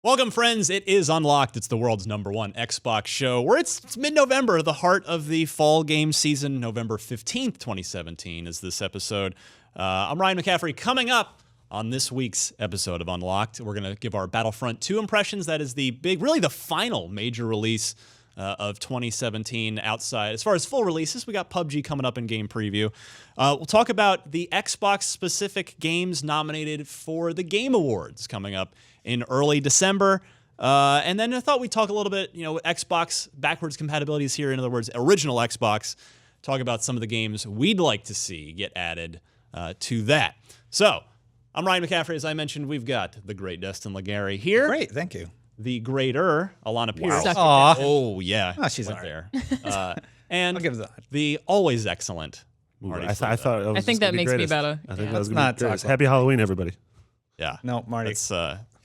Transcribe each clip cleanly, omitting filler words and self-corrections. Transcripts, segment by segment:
Welcome, friends. It is Unlocked. It's the world's #1 Xbox show, where it's mid-November, the heart of the fall game season. November 15th, 2017 is this episode. I'm Ryan McCaffrey. Coming up on this week's episode of Unlocked, we're going to give our Battlefront 2 impressions. That is the big, really the final major release of 2017 outside. As far as full releases, we got PUBG coming up in game preview. We'll talk about the Xbox-specific games nominated for the Game Awards coming up in early December. And then I thought we'd talk a little bit, Xbox backwards compatibilities here. In other words, original Xbox. Talk about some of the games we'd like to see get added to that. So, I'm Ryan McCaffrey. As I mentioned, we've got the great Destin Legary here. Great, thank you. The greater Alana Pierce. Wow. Oh, yeah. Oh, she's right there. And I'll give that. The always excellent Marty. I think that makes me better. I think Yeah. that was Not going to be greatest. chocolate. Happy Halloween, everybody. Yeah. No, Marty. It's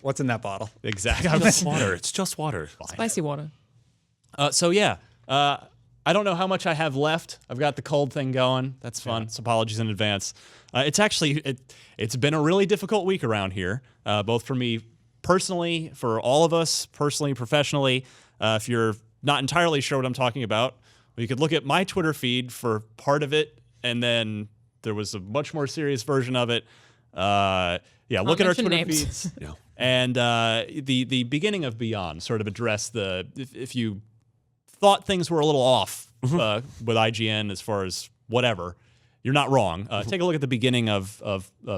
What's in that bottle? exactly. Just water. It's just water. Spicy water. I don't know how much I have left. I've got the cold thing going. That's fun. So apologies in advance. It's been a really difficult week around here, both for me personally, for all of us personally, professionally. If you're not entirely sure what I'm talking about, you could look at my Twitter feed for part of it, and then there was a much more serious version of it. Look at our Twitter names. feeds. Yeah. And the beginning of Beyond sort of addressed if you thought things were a little off with IGN as far as whatever, you're not wrong. Take a look at the beginning of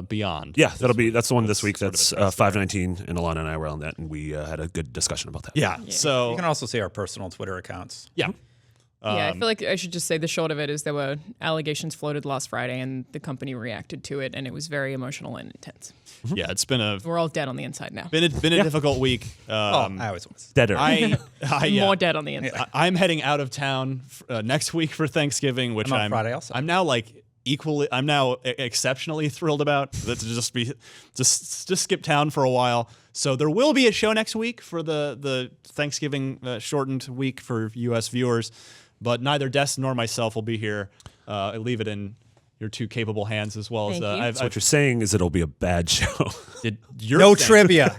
Beyond. Yeah, that's the one this week. sort of That's addressed 519, and Alana and I were on that, and we had a good discussion about that. Yeah. So You can also see our personal Twitter accounts. yeah. I feel like I should just say the short of it is there were allegations floated last Friday, and the company reacted to it, and it was very emotional and intense. Yeah, it's been a We're all dead on the inside now. difficult week. I always was. Deader. More dead on the inside. I'm heading out of town next week for Thanksgiving, which I'm on Friday also. I'm now exceptionally thrilled about. To just skip town for a while. So there will be a show next week for the Thanksgiving shortened week for U.S. viewers, but neither Des nor myself will be here. I leave it in your two capable hands as well. Thank you. So what you're saying is it'll be a bad show. No trivia.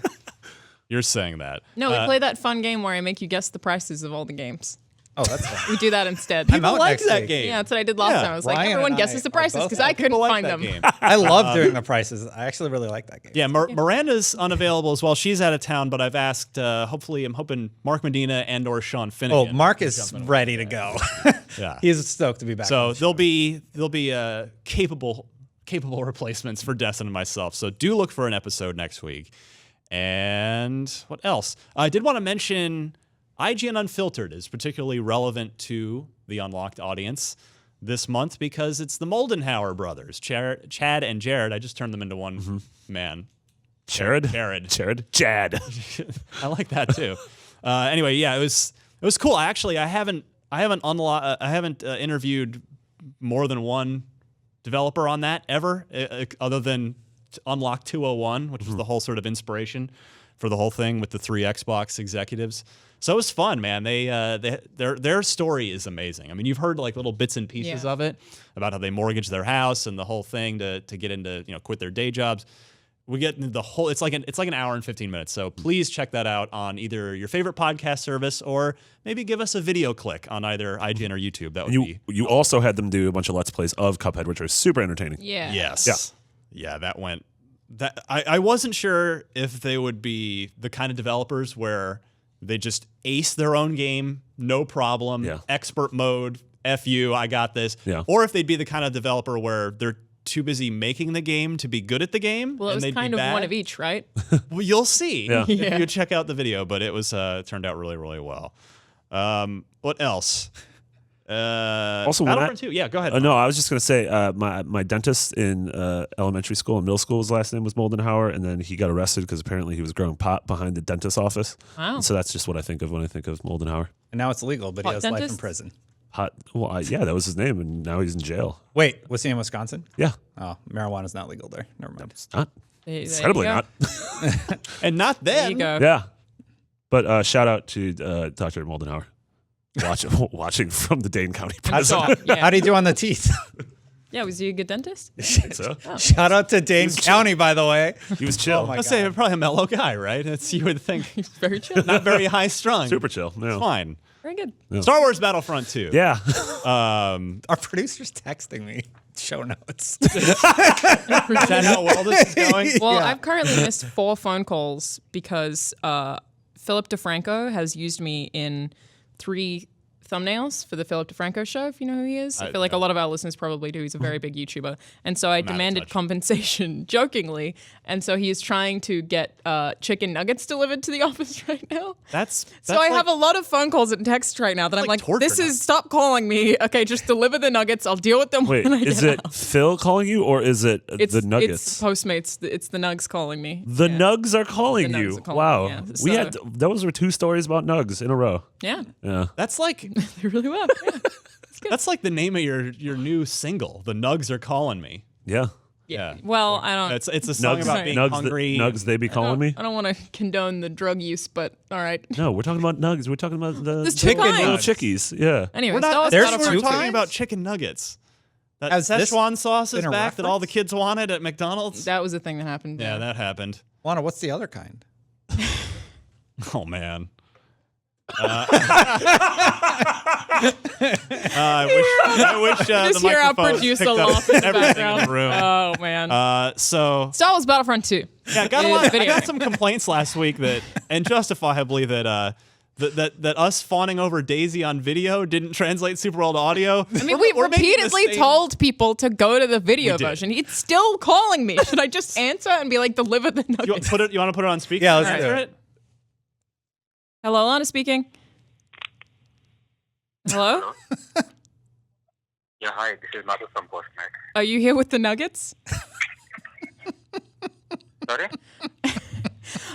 You're saying that. No, we play that fun game where I make you guess the prices of all the games. Oh, that's fun. We do that instead. I'm out like next that week. game. Yeah, that's what I did last Yeah, time. I was Ryan like, everyone and guesses I the are prices both because I couldn't People like find that them. game. I love doing the prices. I actually really like that game. Yeah, Miranda's unavailable as well. She's out of town, but I've asked. I'm hoping Mark Medina and or Sean Finnegan. Oh, Mark is ready to go. Yeah. He's stoked to be back. So there'll be capable replacements for Destin and myself. So do look for an episode next week. And what else? I did want to mention IGN Unfiltered is particularly relevant to the Unlocked audience this month because it's the Moldenhauer brothers, Chad and Jared. I just turned them into one man. Jared? Jared. Chad. I like that too. Anyway, yeah, it was cool. I haven't interviewed more than one developer on that ever, other than Unlock 201, which was the whole sort of inspiration for the whole thing with the 3 Xbox executives. So it was fun, man. Their story is amazing. I mean, you've heard like little bits and pieces of it about how they mortgaged their house and the whole thing to get into quit their day jobs. We get into the whole. It's like an hour and 15 minutes. So please check that out on either your favorite podcast service or maybe give us a video click on either IGN or YouTube. That would be. You also had them do a bunch of Let's Plays of Cuphead, which are super entertaining. Yeah. Yes. Yeah, that went. I wasn't sure if they would be the kind of developers where they just ace their own game, no problem, expert mode, F you, I got this. Yeah. Or if they'd be the kind of developer where they're too busy making the game to be good at the game. Well, it was kind of one of each, right? Well, you'll see Yeah. if you check out the video, but it was turned out really, really well. What else? Also, Battlefront 2. Yeah, go ahead. No, I was just going to say my dentist in elementary school and middle school, his last name was Moldenhauer, and then he got arrested because apparently he was growing pot behind the dentist's office. Wow. And so that's just what I think of when I think of Moldenhauer. And now it's illegal, but he Hot has life in dentist? prison. Yeah, that was his name, and now he's in jail. Wait, was he in Wisconsin? Yeah. Oh, marijuana's not legal there. Never mind. It's not. There you Incredibly go. not. And not There then. you go. Yeah. But shout out to Dr. Moldenhauer. Watching from the Dane County prison. Yeah. How do you do on the teeth? Yeah, was he a good dentist? So Shout out to Dane County, by the way. he was chill. my I'd say probably a mellow guy, right? That's you would think. He's very chill. Not very high strung. Super chill. No. Fine. Very good. Star Wars Battlefront 2. Yeah. Our producer's texting me show notes. Is that how well this is going? Well, I've currently missed 4 phone calls because Philip DeFranco has used me in 3 thumbnails for the Philip DeFranco show, if you know who he is. I feel like a lot of our listeners probably do. He's a very big YouTuber. And so I demanded compensation jokingly. And so he is trying to get chicken nuggets delivered to the office right now. So I have a lot of phone calls and texts right now that I'm like, stop calling me. Okay, just deliver the nuggets. I'll deal with them Wait, when I get is it out. Phil calling you or is it the Nuggets? It's Postmates. It's the Nugs calling me. The Nugs are calling The Nugs you. are calling Wow. me, yeah. We So- had those were 2 stories about Nugs in a row. Yeah, Yeah. That's like they really were. Yeah. that's like the name of your new single. The Nugs are calling me. Yeah. Yeah. Well, I don't. It's a song about being hungry. Nugs, they be calling me. I don't want to condone the drug use, but all right. No, we're talking about Nugs. We're talking about the There's two little kinds. chickies. Yeah. Anyway, We're Star not. Wars There's Battlefront We're two 2. talking kinds? about chicken nuggets. That Has this Szechuan sauce is been a back that all the reference? kids wanted at McDonald's. That was the thing that happened. Yeah, that happened. Lana, what's the other kind? Oh man. I wish Just the hear our microphone producer picked up laugh in the everything background. in the room. Oh man. So Star Wars Battlefront 2. yeah, got a Yeah, lot, I video got game. some complaints last week and justifiably that us fawning over Daisy on video didn't translate super well to audio. I mean, we repeatedly told people to go to the video We did. version. It's still calling me. Should I just answer and be like, deliver the You nuggets? want to put it on speaker? Yeah, let's and do answer it. Hello, Lana speaking. Hello? Yeah, hi, this is Madhu from Postmate. Are you here with the nuggets? Sorry?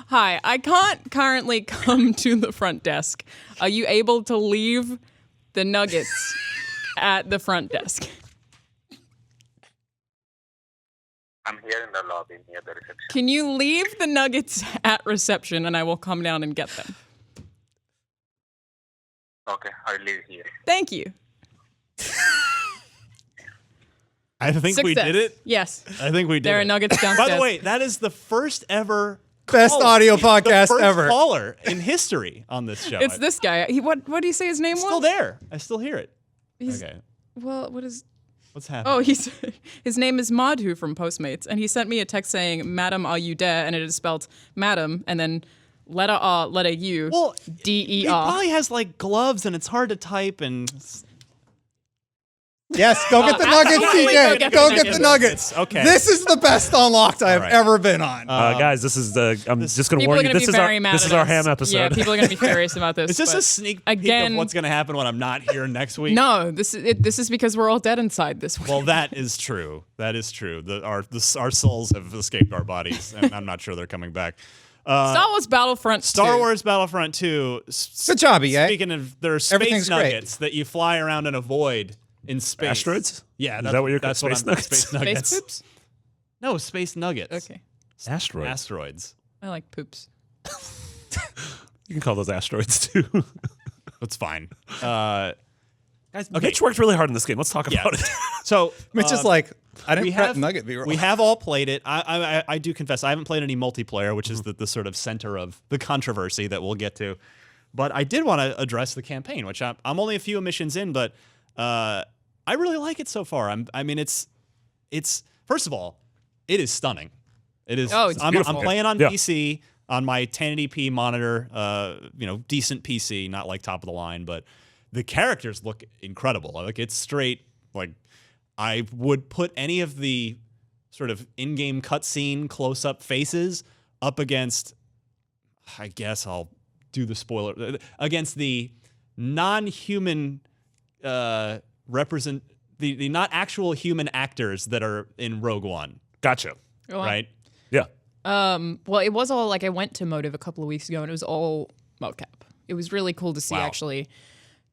Hi, I can't currently come to the front desk. Are you able to leave the nuggets at the front desk? I'm here in the lobby near the reception. Can you leave the nuggets at reception and I will come down and get them? Okay, I'll leave here. Thank you. I think we Success. did it. Yes. I think we did There are it. nuggets downstairs. By the way, that is the first ever Best caller. audio The podcast first ever. caller in history on this show. It's this guy. What do you say his name It's was? still there. I still hear it. He's, Okay. Well, what is... What's happening? Oh, his name is Madhu from Postmates, and he sent me a text saying, "Madam, are you there?" And it is spelled Madam, and then letter R, letter U, Well, D-E-R. he probably has like gloves and it's hard to type and Yes, go get the nuggets, absolutely CJ. Go get the nuggets. Okay. This is the best Unlocked I've right. ever been on. Guys, this is I'm just going to People are warn you. going to This be is very our mad this at is our us. ham episode. Yeah, people are going to be furious about this. is this but a sneak peek again, of what's going to happen when I'm not here next week? No, this is because we're all dead inside this week. Well, that is true. That is true. Our souls have escaped our bodies, and I'm not sure they're coming back. Star Wars Battlefront 2. Star Wars Battlefront 2. Good job, EA. Speaking of, there are space Everything's great. nuggets that you fly around and avoid in space. Asteroids? Yeah, Is that what you're that's calling what space I'm- nuggets? Space Space nuggets. poops? No, space nuggets. Okay. Asteroids. Asteroids. I like poops. You can call those asteroids too. That's fine. Guys, Okay. Mitch worked really hard in this game. Let's talk Yeah. about it. So Mitch is like, I we didn't prep have nugget B-roll. we have all played it. I do confess I haven't played any multiplayer, which is the sort of center of the controversy that we'll get to. But I did want to address the campaign, which I'm only a few missions in, but I really like it so far. I mean, it's first of all, it is stunning. It is. Oh, it's I'm beautiful. playing on Yeah. PC on my 1080p monitor. Decent PC, not like top of the line, but the characters look incredible. Like it's straight. Like I would put any of the sort of in-game cutscene close-up faces up against. I guess I'll do the spoiler against the non-human the not actual human actors that are in Rogue One, Gotcha. Go on. right? Yeah. Well, it was all like I went to Motive a couple of weeks ago, and it was all mocap. It was really cool to see Wow. actually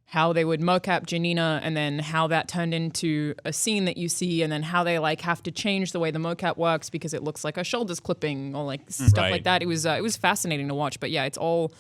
how they would mocap Janina, and then how that turned into a scene that you see, and then how they like have to change the way the mocap works because it looks like her shoulders clipping or like stuff Right. like that. It was fascinating to watch. But yeah, it's all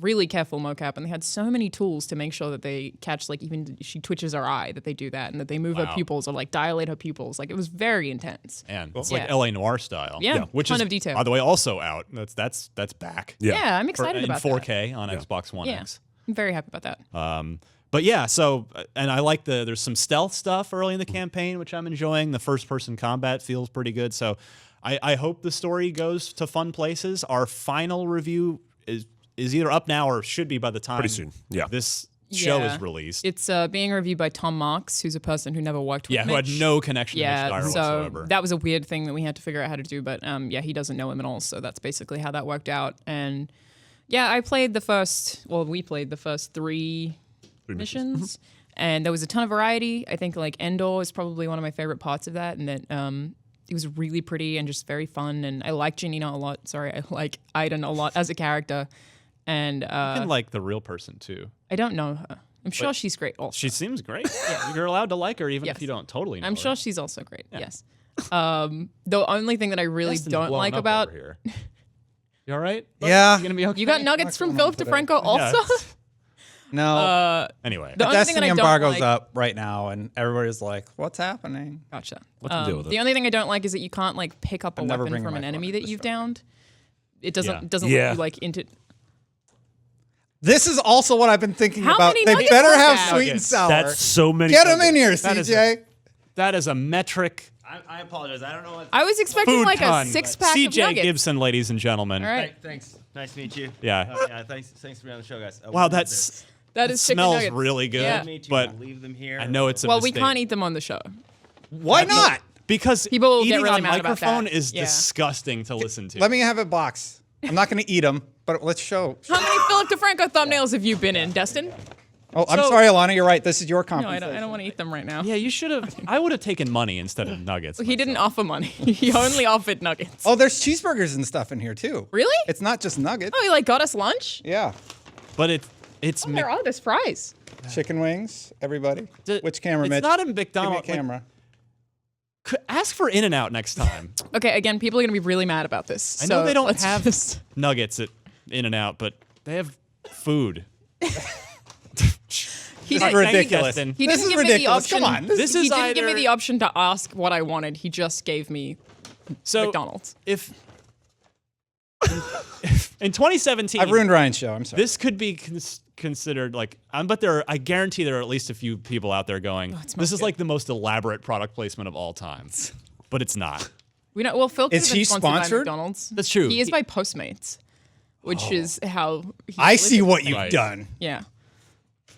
really careful mocap, and they had so many tools to make sure that they catch, like, even she twitches her eye, that they do that, and that they move her pupils or like dilate her pupils. Like, it was very intense. And it's like LA Noire style. Yeah, which ton is, of detail. by the way, also out. That's back. Yeah, I'm excited about in that. 4K on Xbox One X. I'm very happy about that. But yeah, so, and I like there's some stealth stuff early in the campaign, which I'm enjoying. The first-person combat feels pretty good. So I hope the story goes to fun places. Our final review is either up now or should be by the time Pretty soon. Yeah. this show is released. It's being reviewed by Tom Marks, who's a person who never worked with who had Mitch. no connection to Mitch Yeah, Dyer so whatsoever. that was a weird thing that we had to figure out how to do. But he doesn't know him at all. So that's basically how that worked out. And yeah, we played the first 3 missions. And there was a ton of variety. I think like Endor is probably one of my favorite parts of that, and that it was really pretty and just very fun. And I like Janina a lot. Sorry, I like Aiden a lot as a character. And you can like the real person too. I don't know her. I'm sure she's great also. She seems great. You're allowed to like her even if you don't totally know I'm her. sure she's also great. Yes. The only thing that I really Destin's don't blowing like up about over here. You all right? Yeah. You gonna be okay? you got nuggets from Philip DeFranco also. No. Anyway, The only thing that Destiny I don't embargo's like, up right now, and everybody's like, "What's happening?" Gotcha. What's the deal with it? The only thing I don't like is that you can't like pick up a I'm never weapon bringing from my an phone enemy into that this you've show. downed. It doesn't Yeah. doesn't Yeah. let you like into. This is also what I've been thinking How about. many They nuggets better was have that? sweet and sour. That's so many. Get them in nuggets. here, That is CJ. that is a metric I apologize. I don't know what. I was expecting food like ton. a 6-pack of CJ nuggets. Gibson, ladies and gentlemen. All right, Thanks. Nice to meet you. Yeah. Yeah. Thanks for being on the show, guys. Wow, That that it is chicken smells nuggets. really good. Yeah. But leave them here. I know it's a Well, we mistake. can't eat them on the show. Why not? because People will get eating really on mad about microphone that. is Yeah. disgusting to listen to. Let me have a box. I'm not going to eat them, but let's show. How many Philip DeFranco thumbnails have you been in, Destin? Oh, I'm So- sorry, Alana. You're right. This is your No, compensation. I don't want to eat them right now. Yeah, you should have. I would have taken money instead of nuggets. He didn't offer money. He only offered nuggets. Oh, there's cheeseburgers and stuff in here too. Really? It's not just nuggets. Oh, he like got us lunch? Yeah. But it's There are there's fries. Chicken wings, everybody. Which camera, It's Mitch? not a Give me a McDonald's. camera. Ask for In-N-Out next time. Okay, again, people are gonna be really mad about this. I know so they don't let's have just- nuggets at In-N-Out, but they have food. He This is didn't, ridiculous. Destin. he This didn't is give me the ridiculous. option. Come on. This he is didn't give me either- the option to ask what I wanted. He just gave me So McDonald's. if in 2017, I've ruined Ryan's show. I'm sorry. this could be considered like. But I guarantee there are at least a few people out there going, it smells "This is good." like the most elaborate product placement of all time," but it's not. We know. Well, Phil could Is have been he sponsored by sponsored? McDonald's. That's true. He is by Postmates, which is how. I see what you've Right. done. Yeah.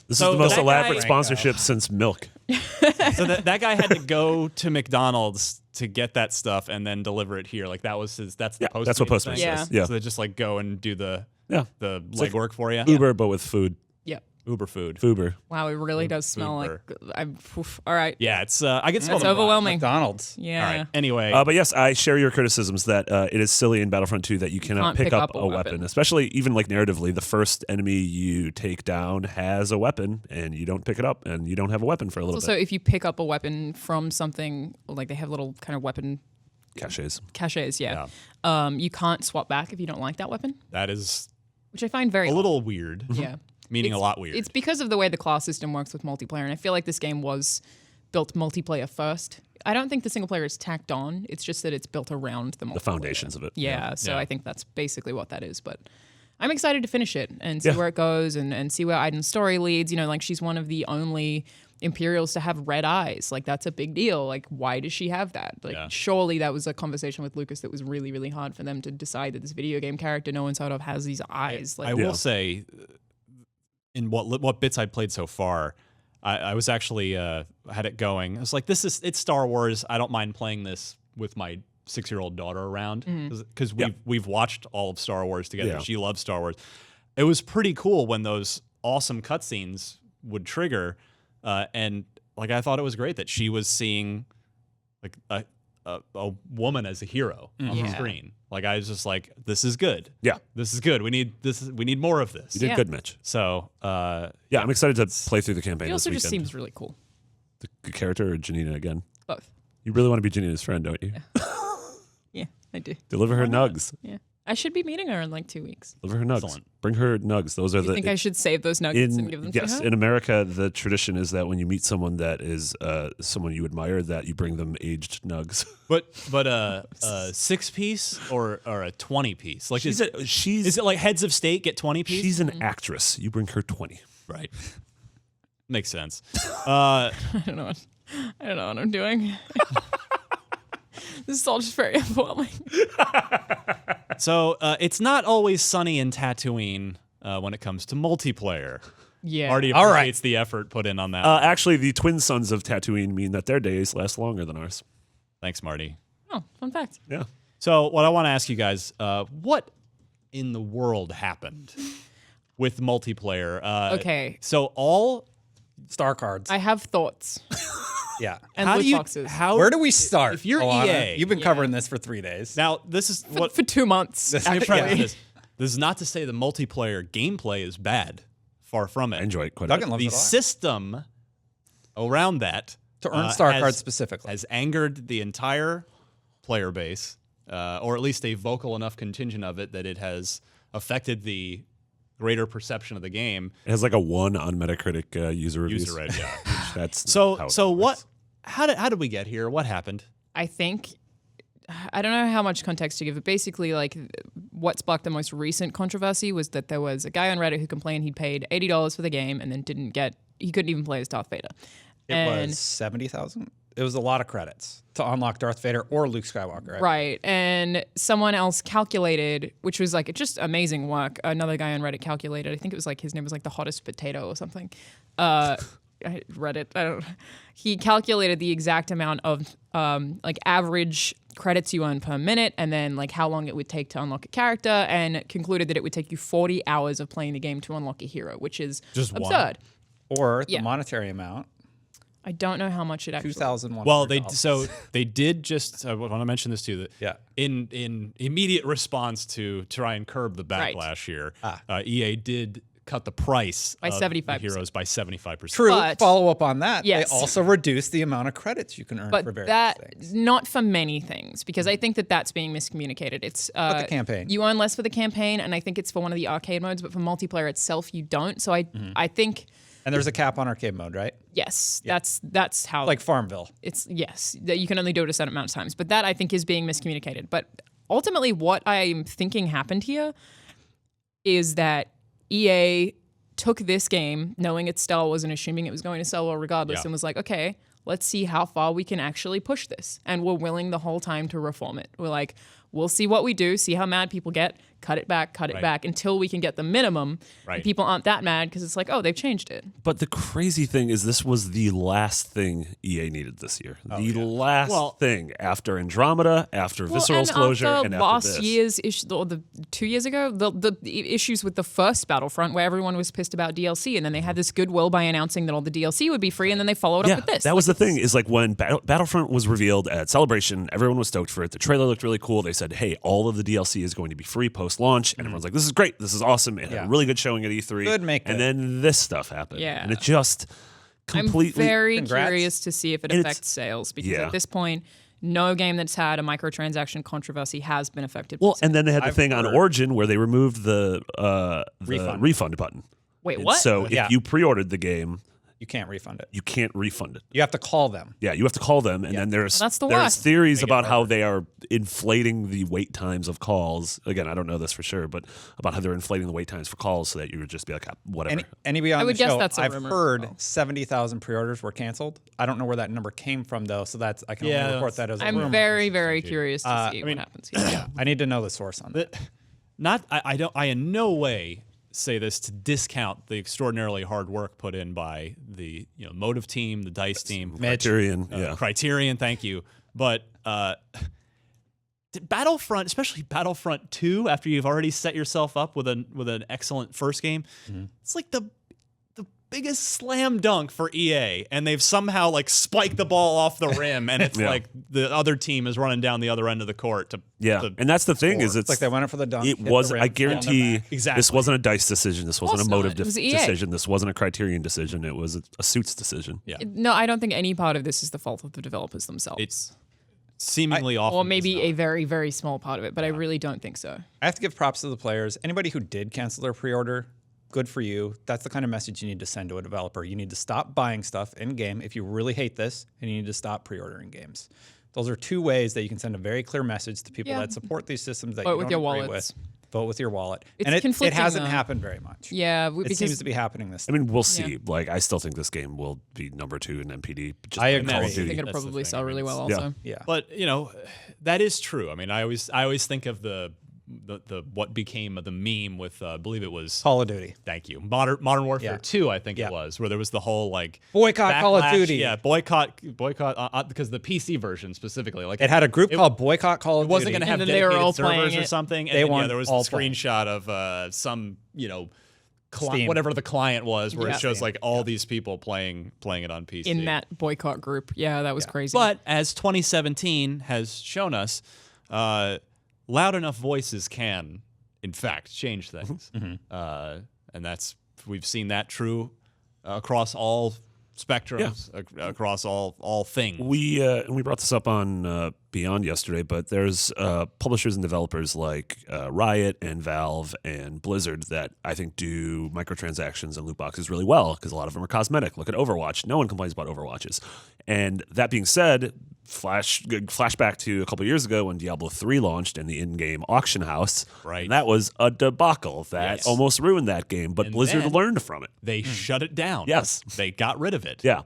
This So is the most that elaborate guy- sponsorship since milk. So that guy had to go to McDonald's to get that stuff and then deliver it here. Like that was his. That's the Postmates That's what Postmates thing. Yeah. is. Yeah. So they just like go and do the Yeah. legwork work for you. Uber, but with food. Yep. Uber food. Fuber. Wow, it really does smell like. All right. Yeah, it's I get smell That's the rot. overwhelming. McDonald's. Yeah. All right. Anyway, But yes, I share your criticisms that it is silly in Battlefront 2 that you cannot can't pick up a weapon, especially even like narratively. The first enemy you take down has a weapon, and you don't pick it up, and you don't have a weapon for a little Also, bit. if you pick up a weapon from something, like they have little kind of weapon Caches. caches, you can't swap back if you don't like that weapon, that is which I find very a little weird. odd. Yeah. Meaning It's- a lot weird. It's because of the way the class system works with multiplayer, and I feel like this game was built multiplayer first. I don't think the single player is tacked on. It's just that it's built around the multiplayer. The foundations of it. Yeah, so Yeah. I think that's basically what that is. But I'm excited to finish it and see Yeah. where it goes and see where Aiden's story leads. You know, like she's one of the only Imperials to have red eyes. Like that's a big deal. Like why does she have that? Like Yeah. surely that was a conversation with Lucas that was really, really hard for them to decide that this video game character no one's heard of has these eyes. Like I will say, in what bits I played so far, I was actually had it going. I was like, it's Star Wars. I don't mind playing this with my 6-year-old daughter around because we've watched all of Star Wars together. Yeah. She loves Star Wars. It was pretty cool when those awesome cutscenes would trigger, and like I thought it was great that she was seeing like a woman as a hero on the Yeah. screen. Like I was just like, this is good. Yeah. This is good. We need more of this. You did Yeah. good, Mitch. So Yeah, I'm excited to play through the campaign he this also weekend. just seems really cool. The character or Janina again? Both. You really want to be Janina's friend, don't you? Yeah, I do. Deliver her nugs. Yeah. I should be meeting her in like 2 weeks. Deliver her nugs. Excellent. Bring her nugs. Those are You think I should save those nuggets and give them to her? in America, the tradition is that when you meet someone that is someone you admire, that you bring them aged nugs. But a 6-piece or a 20-piece? Like is it like heads of state get 20-piece? She's an actress. You bring her 20. Right. Makes sense. I don't know what I'm doing. This is all just very overwhelming. So it's not always sunny in Tatooine when it comes to multiplayer. Yeah. Marty All right. appreciates the effort put in on that. Actually, the twin sons of Tatooine mean that their days last longer than ours. Thanks, Marty. Oh, fun fact. Yeah. So what I want to ask you guys, what in the world happened with multiplayer? Okay. So all Star cards. I have thoughts Yeah. and how loot do you boxes. Where do we start? If you're Alana? EA, You've been covering this for 3 days. now this is what for 2 months. let me actually. preface this is not to say the multiplayer gameplay is bad. Far from it. I enjoy it quite a Duggan bit. loves The it a lot. system around that To earn Star has- cards specifically. has angered the entire player base, or at least a vocal enough contingent of it that it has affected the greater perception of the game. It has like a 1 on Metacritic user reviews. User rate, yeah. That's So how it so works. what? How did we get here? What happened? I think I don't know how much context to give, but basically, like, what sparked the most recent controversy was that there was a guy on Reddit who complained he'd paid $80 for the game and then he couldn't even play as Darth Vader. It was 70,000. It was a lot of credits to unlock Darth Vader or Luke Skywalker. Right? Right. And someone else calculated, which was like just amazing work. Another guy on Reddit calculated, I think it was like his name was like the hottest potato or something. I read it. He calculated the exact amount of like average credits you earn per minute and then like how long it would take to unlock a character and concluded that it would take you 40 hours of playing the game to unlock a hero, which is Just one? absurd. Or the Yeah. monetary amount, I don't know how much it actually $2,100. Well, they did just. I want to mention this too. That Yeah. In immediate response to try and curb the Right. backlash here, EA did cut the price By of 75%. the heroes by 75%. True. But- Follow up on that. Yes. They also reduced the amount of credits you can earn for But various that things. not for many things because I think that that's being miscommunicated. It's the campaign. You earn less for the campaign, and I think it's for one of the arcade modes, but for multiplayer itself, you don't. So I think And there's a cap on arcade mode, right? yes, that's how Like Farmville. it's yes that you can only do it a certain amount of times. But that I think is being miscommunicated. But ultimately, what I'm thinking happened here is that EA took this game, knowing it's Star Wars and assuming it was going to sell well regardless, Yeah. and was like, okay, let's see how far we can actually push this. And we're willing the whole time to reform it. We're like, we'll see what we do, see how mad people get, cut it back until we can get the minimum. Right. And people aren't that mad because it's like, oh, they've changed it. But the crazy thing is, this was the last thing EA needed this year. The last Well- thing after Andromeda, after Visceral's and closure, after and last after this. year's issue, or the 2 years ago, the issues with the first Battlefront, where everyone was pissed about DLC, and then they had this goodwill by announcing that all the DLC would be free, and then they followed up with this. That was the thing. Is like when Battlefront was revealed at Celebration, everyone was stoked for it. The trailer looked really cool. They said, "Hey, all of the DLC is going to be free post-launch," and everyone's like, "This is great. This is awesome." It had a really good showing at E3. Good, make and good. then this stuff happened. Yeah. and it just I'm completely. very Congrats. curious to see if it And it's- affects sales, because Yeah. at this point, no game that's had a microtransaction controversy has been affected. by Well, sales. and then they had the I've thing on heard- Origin where they removed the Refund. refund button. Wait, And what? So if Yeah. you pre-ordered the game, You can't refund it. you can't refund it. You have to call them. Yeah, you have to call them, and then there's That's the there's worst. theories about how they are inflating the wait times of calls. Again, I don't know this for sure, but about how they're inflating the wait times for calls so that you would just be like, whatever. Anybody on I would the guess show, that's a I've rumor. heard Oh. 70,000 pre-orders were canceled. I don't know where that number came from though, so that's I can Yeah, only report that as a I'm rumor. very, very curious to see what happens here. I need to know the source on that. I in no way say this to discount the extraordinarily hard work put in by the Motive team, the Dice team, Criterion, yeah. Criterion. Thank you, but Battlefront, especially Battlefront 2, after you've already set yourself up with an excellent first game, it's like the biggest slam dunk for EA, and they've somehow like spiked the ball off the rim, and it's Yeah. like the other team is running down the other end of the court to And that's the thing is score. it's It's like they went in for the dunk. it hit the was rim, I and then guarantee back. Exactly. this wasn't a Dice decision. This wasn't a course Motive not. It was EA. decision. This wasn't a Criterion decision. It was a Suits decision. Yeah. No, I don't think any part of this is the fault of the developers themselves. seemingly often Or maybe is a not. very, very small part of it, but I really don't think so. I have to give props to the players. Anybody who did cancel their pre-order, good for you. That's the kind of message you need to send to a developer. You need to stop buying stuff in-game if you really hate this, and you need to stop pre-ordering games. Those are two ways that you can send a very clear message to people Yeah. that support these systems that Vote you with don't your agree wallets. with. Vote with your wallet. It's and it conflicting, hasn't though. happened very much. Yeah, It seems to be happening this I time. mean, we'll see. Like, I still think this game will be number 2 in NPD. Just I like agree. Call I of I Duty. think it'll That's the probably thing. sell I mean, really well yeah. also. Yeah. But that is true. I mean, I always think of the what became of the meme with I believe it was Call of Duty. thank you Modern Warfare Yeah. 2 I think Yeah. it was, where there was the whole like Boycott Call of backlash. Duty. Yeah, boycott because the PC version specifically, like It had a group called Boycott Call of it wasn't Duty. going to have And then they were dedicated all servers playing or it. something. And They then, weren't there was all the playing. screenshot of some Steam. whatever the client was, where Yeah. it shows like all these people playing it on PC In that boycott group. Yeah, that was crazy. But as 2017 has shown us, loud enough voices can, in fact, change things. And we've seen that true across all spectrums, across all things. We brought this up on Beyond yesterday, but there's publishers and developers like Riot and Valve and Blizzard that I think do microtransactions and loot boxes really well because a lot of them are cosmetic. Look at Overwatch. No one complains about Overwatches. And that being said, flashback to a couple years ago when Diablo 3 launched and the in-game auction house. Right. And that was a debacle that Yes. almost ruined that game, but And Blizzard then- learned from it. They shut it down. Yes. They got rid of it. Yeah.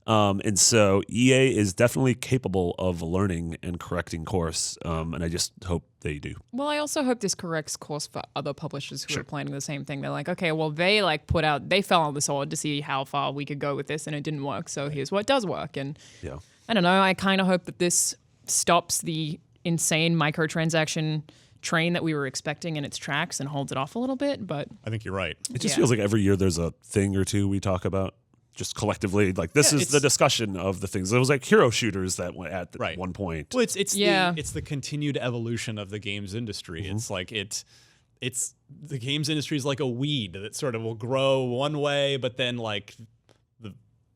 And so EA is definitely capable of learning and correcting course, and I just hope they do. Well, I also hope this corrects course for other publishers who are planning the same thing. They're like, okay, well, they fell on the sword to see how far we could go with this, and it didn't work. So here's what does work. And Yeah. I don't know. I kind of hope that this stops the insane microtransaction train that we were expecting in its tracks and holds it off a little bit. But I think you're right. It just Yeah. feels like every year there's a thing or two we talk about. Just collectively, like this is the it's- discussion of the things. It was like hero shooters that went at Right. one point. Well, it's Yeah. the continued evolution of the games industry. It's like it's the games industry is like a weed that sort of will grow one way, but then like the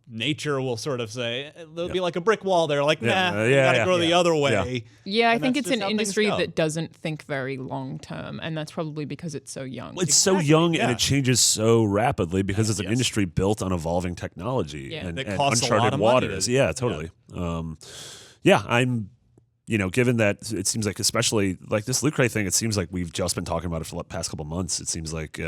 nature will sort of say there'll be like a brick wall there. Like nah, you gotta grow the other way. yeah, I And think that's it's just an how things industry go. that doesn't think very long term, and that's probably because it's so young. It's so young and yeah. it changes so rapidly because it's an Yes. industry built on evolving technology Yeah. and, That and costs a uncharted lot of money waters. to- Yeah, totally. I'm, given that it seems like, especially like this Loot Crate thing, it seems like we've just been talking about it for the past couple months. It seems like,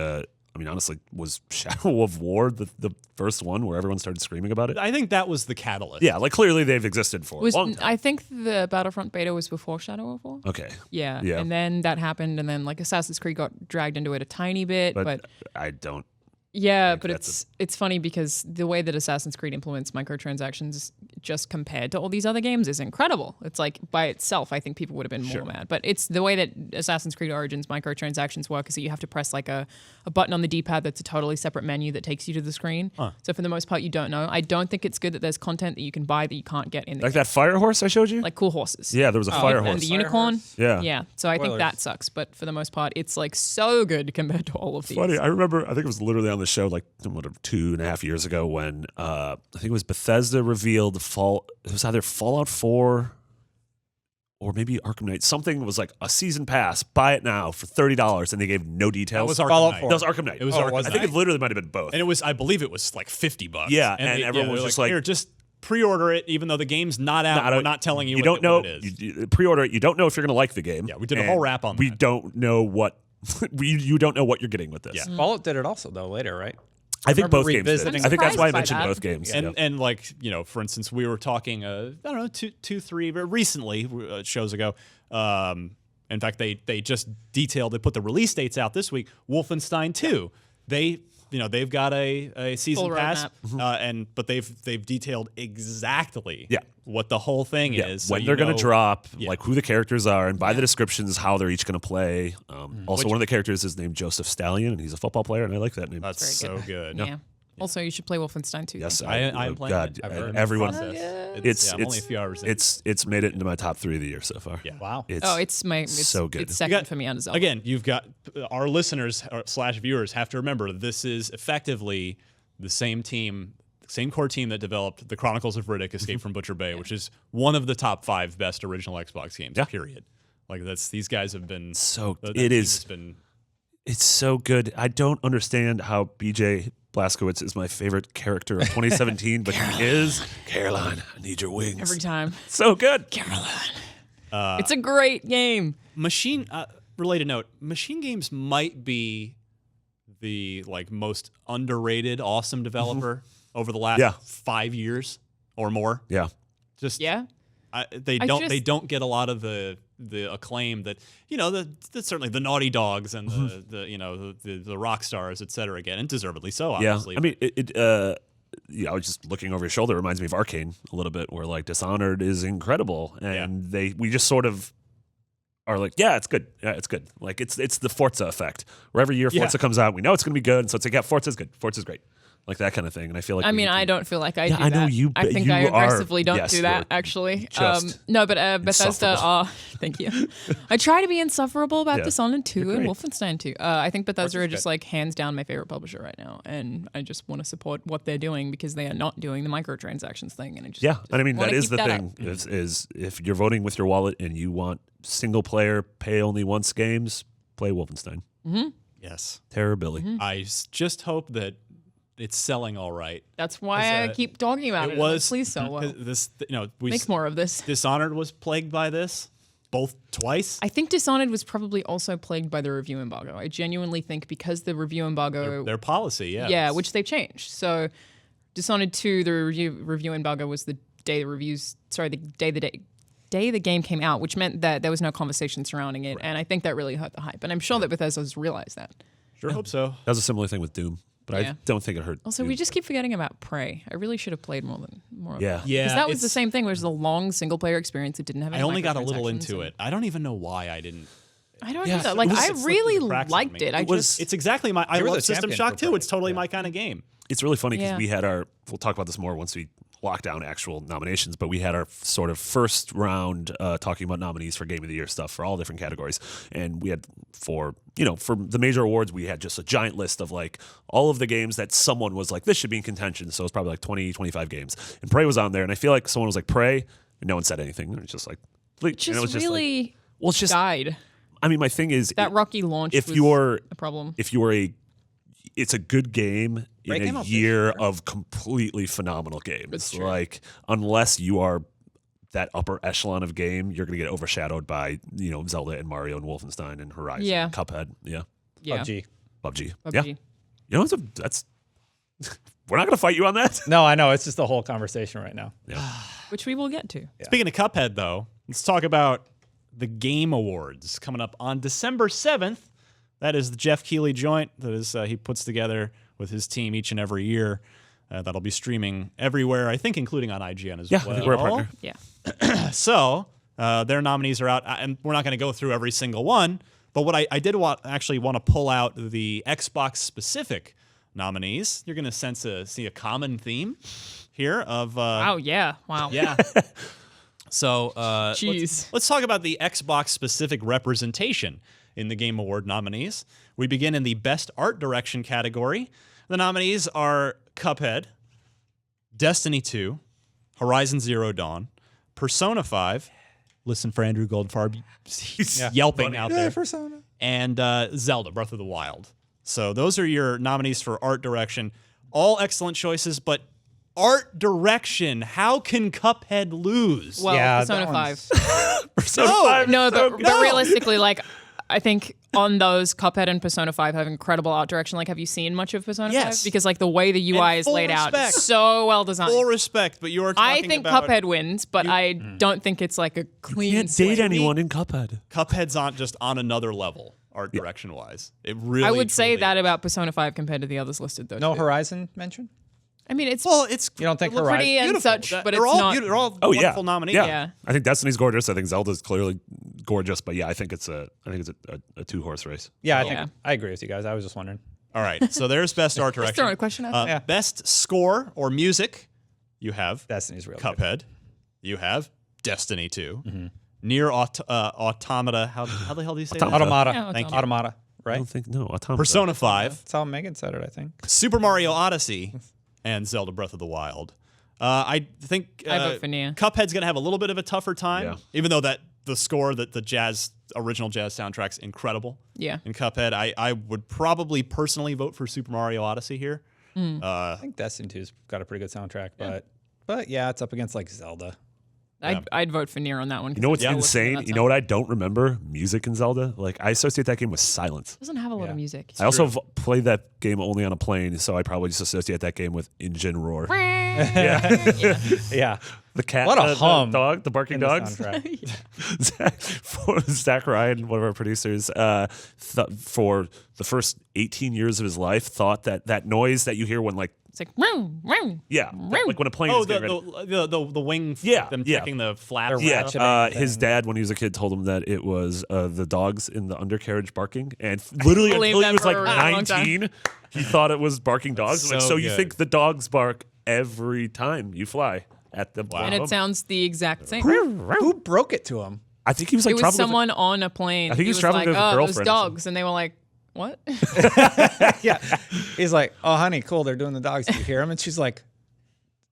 honestly, was Shadow of War the first one where everyone started screaming about it? I think that was the catalyst. Yeah, like clearly they've existed for a long time. I think the Battlefront beta was before Shadow of War. Okay. Yeah. Yeah. And then that happened, and then like Assassin's Creed got dragged into it a tiny bit, but I don't. yeah, but that's it's funny because the way that Assassin's Creed implements microtransactions just compared to all these other games is incredible. It's like by itself, I think people would have been more mad. But it's the way that Assassin's Creed Origins microtransactions work is that you have to press like a button on the D-pad that's a totally separate menu that takes you to the screen. So for the most part, you don't know. I don't think it's good that there's content that you can buy that you can't get in the Like that fire horse I showed you? like cool horses. Yeah, there was a fire And horse. the unicorn. Yeah. Yeah. So I think Spoilers. that sucks. But for the most part, it's like so good compared to all of these. Funny, I remember, I think it was literally on the show like 2.5 years ago when I think it was Bethesda revealed it was either Fallout 4 or maybe Arkham Knight. Something was like a season pass, buy it now for $30, and they gave no details. That was Fallout Arkham 4. Knight. That was Arkham Knight. It was Oh, Arkham was I Knight. think it literally might have been both. And it was, I believe it was like $50. Yeah, and everyone was just like, here, just pre-order it, even though the game's not out. We're not telling you, you don't know. what it is. You pre-order it. You don't know if you're going to like the game. Yeah, we did a and whole wrap on We that. don't know what you don't know what you're getting with this. Yeah. Fallout did it also though later, right? I think remember both games did. revisiting I think that's why I surprised by mentioned that. both games. And yeah. and like for instance, we were talking I don't know 3 recently shows ago. In fact, they just detailed. They put the release dates out this week. Wolfenstein 2. They've got a season Full pass, roadmap. but they've detailed exactly Yeah. what the whole thing Yeah, is. when so they're you going know- to drop, Yeah. like who the characters are, and by the descriptions how they're each going to play. Also, Which- one of the characters is named Joseph Stallion, and he's a football player, and I like that name. That's Very so good. Yeah. Also, you should play Wolfenstein 2. Yes, I'm playing God, it. I've heard. everyone. Process. It's I'm only a few hours in. It's made it into my top 3 of the year so far. Yeah. Wow. It's It's so good. It's second for me on Zelda. Again, you've got our listeners / viewers have to remember this is effectively the same team same core team that developed The Chronicles of Riddick: Escape from Butcher Bay, which is one of the top 5 best original Xbox games. Period. Like these guys have been So that it team is. has been. It's so good. I don't understand how BJ Blazkowicz is my favorite character of 2017, but he is. Caroline, I need your wings. Every time. So good. Caroline. It's a great game. Related note: Machine Games might be the most underrated, awesome developer over the last 5 years or more. Yeah. Just they I don't get a lot of the acclaim that certainly the Naughty Dogs and the rock stars, et cetera, get, and deservedly so, obviously. Yeah. I mean, I was just looking over your shoulder. It reminds me of Arcane a little bit, where Dishonored is incredible, and we just sort of are like, yeah, it's good. Yeah, it's good. Like it's the Forza effect, where every year Forza comes out, we know it's going to be good, and so it's like, yeah, Forza's good. Forza's great. Like that kind of thing. And I feel like I don't feel like I do that. I know you. I think I aggressively don't do that, actually. No, but Bethesda. Thank you. I try to be insufferable about Dishonored 2 and Wolfenstein 2. I think Bethesda are just hands down my favorite publisher right now, and I just want to support what they're doing because they are not doing the microtransactions thing. And and I mean that is the thing. Is if you're voting with your wallet and you want single player pay only once games, play Wolfenstein. Mm-hmm. Yes. Terribilly. Mm-hmm. I just hope that it's selling all right. That's why I keep talking about it. Please sell well. Make more of this. Dishonored was plagued by this, both twice. I think Dishonored was probably also plagued by the review embargo. I genuinely think because the review embargo, their policy, which they've changed. So Dishonored 2, the review embargo was the day the game came out, which meant that there was no conversation surrounding it, and I think that really hurt the hype. And I'm sure that Bethesda's realized that. Sure hope so. That was a similar thing with Doom. But I don't think it hurt. Also, we just keep forgetting about Prey. I really should have played more of it. Yeah. Because that was the same thing. Where it was a long single player experience that didn't have any I only got a little microtransactions into it. I don't even know why I didn't. I don't know. I really liked it. It's exactly my. I love System Shock too. It's totally my kind of game. It's really funny because we had we'll talk about this more once we lock down actual nominations, but we had our sort of first round talking about nominees for Game of the Year stuff for all different categories. And we had for the major awards, we had just a giant list of all of the games that someone was like, this should be in contention. So it's probably 20, 25 games. And Prey was on there. And I feel like someone was like, Prey, and no one said anything. It was just like, it's just died. I mean, my thing is that rocky launch was a problem. If you're it's a good game in a year of completely phenomenal games. Unless you are that upper echelon of game, you're going to get overshadowed by Zelda and Mario and Wolfenstein and Horizon, and Cuphead, PUBG. Yeah, that's we're not going to fight you on that. No, I know it's just the whole conversation right now. Yeah, which we will get to. Yeah. Speaking of Cuphead, though, let's talk about the Game Awards coming up on December 7th. That is the Jeff Keighley joint that is he puts together with his team each and every year. That'll be streaming everywhere, I think, including on IGN as well. Yeah, I think we're a partner. Yeah. So their nominees are out, and we're not going to go through every single one. But what I did want to pull out the Xbox-specific nominees. You're going to see a common theme here of. Wow! Yeah. Wow. Yeah. So let's talk about the Xbox-specific representation in the Game Award nominees. We begin in the Best Art Direction category. The nominees are Cuphead, Destiny 2, Horizon Zero Dawn, Persona 5. Listen for Andrew Goldfarb. He's yelping out there. Persona. And Zelda, Breath of the Wild. So those are your nominees for art direction. All excellent choices, but art direction, how can Cuphead lose? Well, Persona 5. Persona 5. No, but realistically, I think on those, Cuphead and Persona 5 have incredible art direction. Have you seen much of Persona 5? Because the way the UI is laid out is so well designed. Full respect, but you are talking I think Cuphead wins, but I don't think it's a clean. You can't date anyone in Cuphead. Cuphead's on another level, art direction wise. It really. I would say that about Persona 5 compared to the others listed, though. No Horizon mention? I mean, it's you don't think Horizon pretty and such, but it's all not. They're all wonderful nominees. Yeah. I think Destiny's gorgeous. I think Zelda's clearly gorgeous, but I think it's a two-horse race. Yeah, I agree with you guys. I was just wondering. All right, so there's Best Art Direction. Just throwing a question out. Best Score or Music, you have Destiny's real Cuphead. Good. You have Destiny 2. Near Automata. How the hell do you say that? Automata. Yeah, Thank you. Automata. Right? I don't think Automata. Persona 5. That's how Megan said it, I think. Super Mario Odyssey. and Zelda Breath of the Wild. I think I vote for Nier. Cuphead's going to have a little bit of a tougher time, Yeah. even though the score that the original jazz soundtrack's incredible. Yeah. In Cuphead, I would probably personally vote for Super Mario Odyssey here. I think Destiny 2's got a pretty good soundtrack, but yeah, it's up against like Zelda. I'd vote for Nier on that one. You know what's Yeah. insane? You know what I don't remember? Music in Zelda. Like I associate that game with silence. It doesn't have a lot of music. I also played that game only on a plane, so I probably just associate that game with engine roar. Yeah. The cat, What a hum dog, the barking in the dogs. soundtrack. Zach Ryan, one of our producers, for the first 18 years of his life, thought that noise that you hear when like It's like, "Vroom, vroom." like when a plane Oh, is getting ready. the wing, Yeah, them yeah. checking the flaps. They're Yeah, ratcheting his thing. dad, when he was a kid, told him that it was the dogs in the undercarriage barking, and literally Believe until that he was for like a really long time. 19, he thought it was barking dogs. Like, so so you good. think the dogs bark every time you fly at the And it sounds the exact same. Who broke it to him? I think he was like It was traveling with someone on a plane. I think he was traveling like, with a oh, those girlfriend or something. dogs. And they were like, what? Yeah. He's like, oh, honey, cool. They're doing the dogs. Do you hear them? And she's like,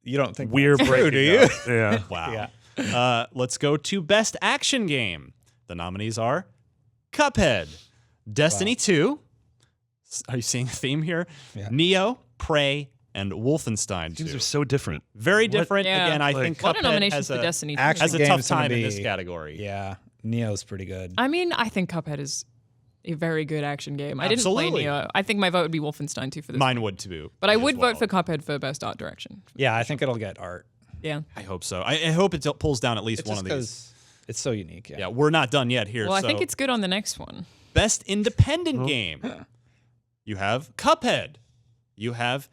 you don't think we're that's true, breaking do you? down. Yeah. Wow. Yeah. Let's go to Best Action Game. The nominees are Cuphead, Destiny 2. Are you seeing a theme here? Yeah. Neo, Prey, and Wolfenstein 2. These are so different. Very different. Yeah. Again, I Like- think A lot of Cuphead nominations has for a, Destiny 2. Action has a game's tough gonna time in be- this category. Yeah. Neo's pretty good. I mean, I think Cuphead is a very good action game. I didn't play Absolutely. Neo. I think my vote would be Wolfenstein 2 for this. Mine would too. But I as would well. vote for Cuphead for Best Art Direction. Yeah, I think it'll get art. Yeah. I hope so. I hope it pulls down at least It's one just of these. because it's so unique. Yeah, we're not done yet here. Well, I so think it's good on the next one. Best Independent Game. You have Cuphead. You have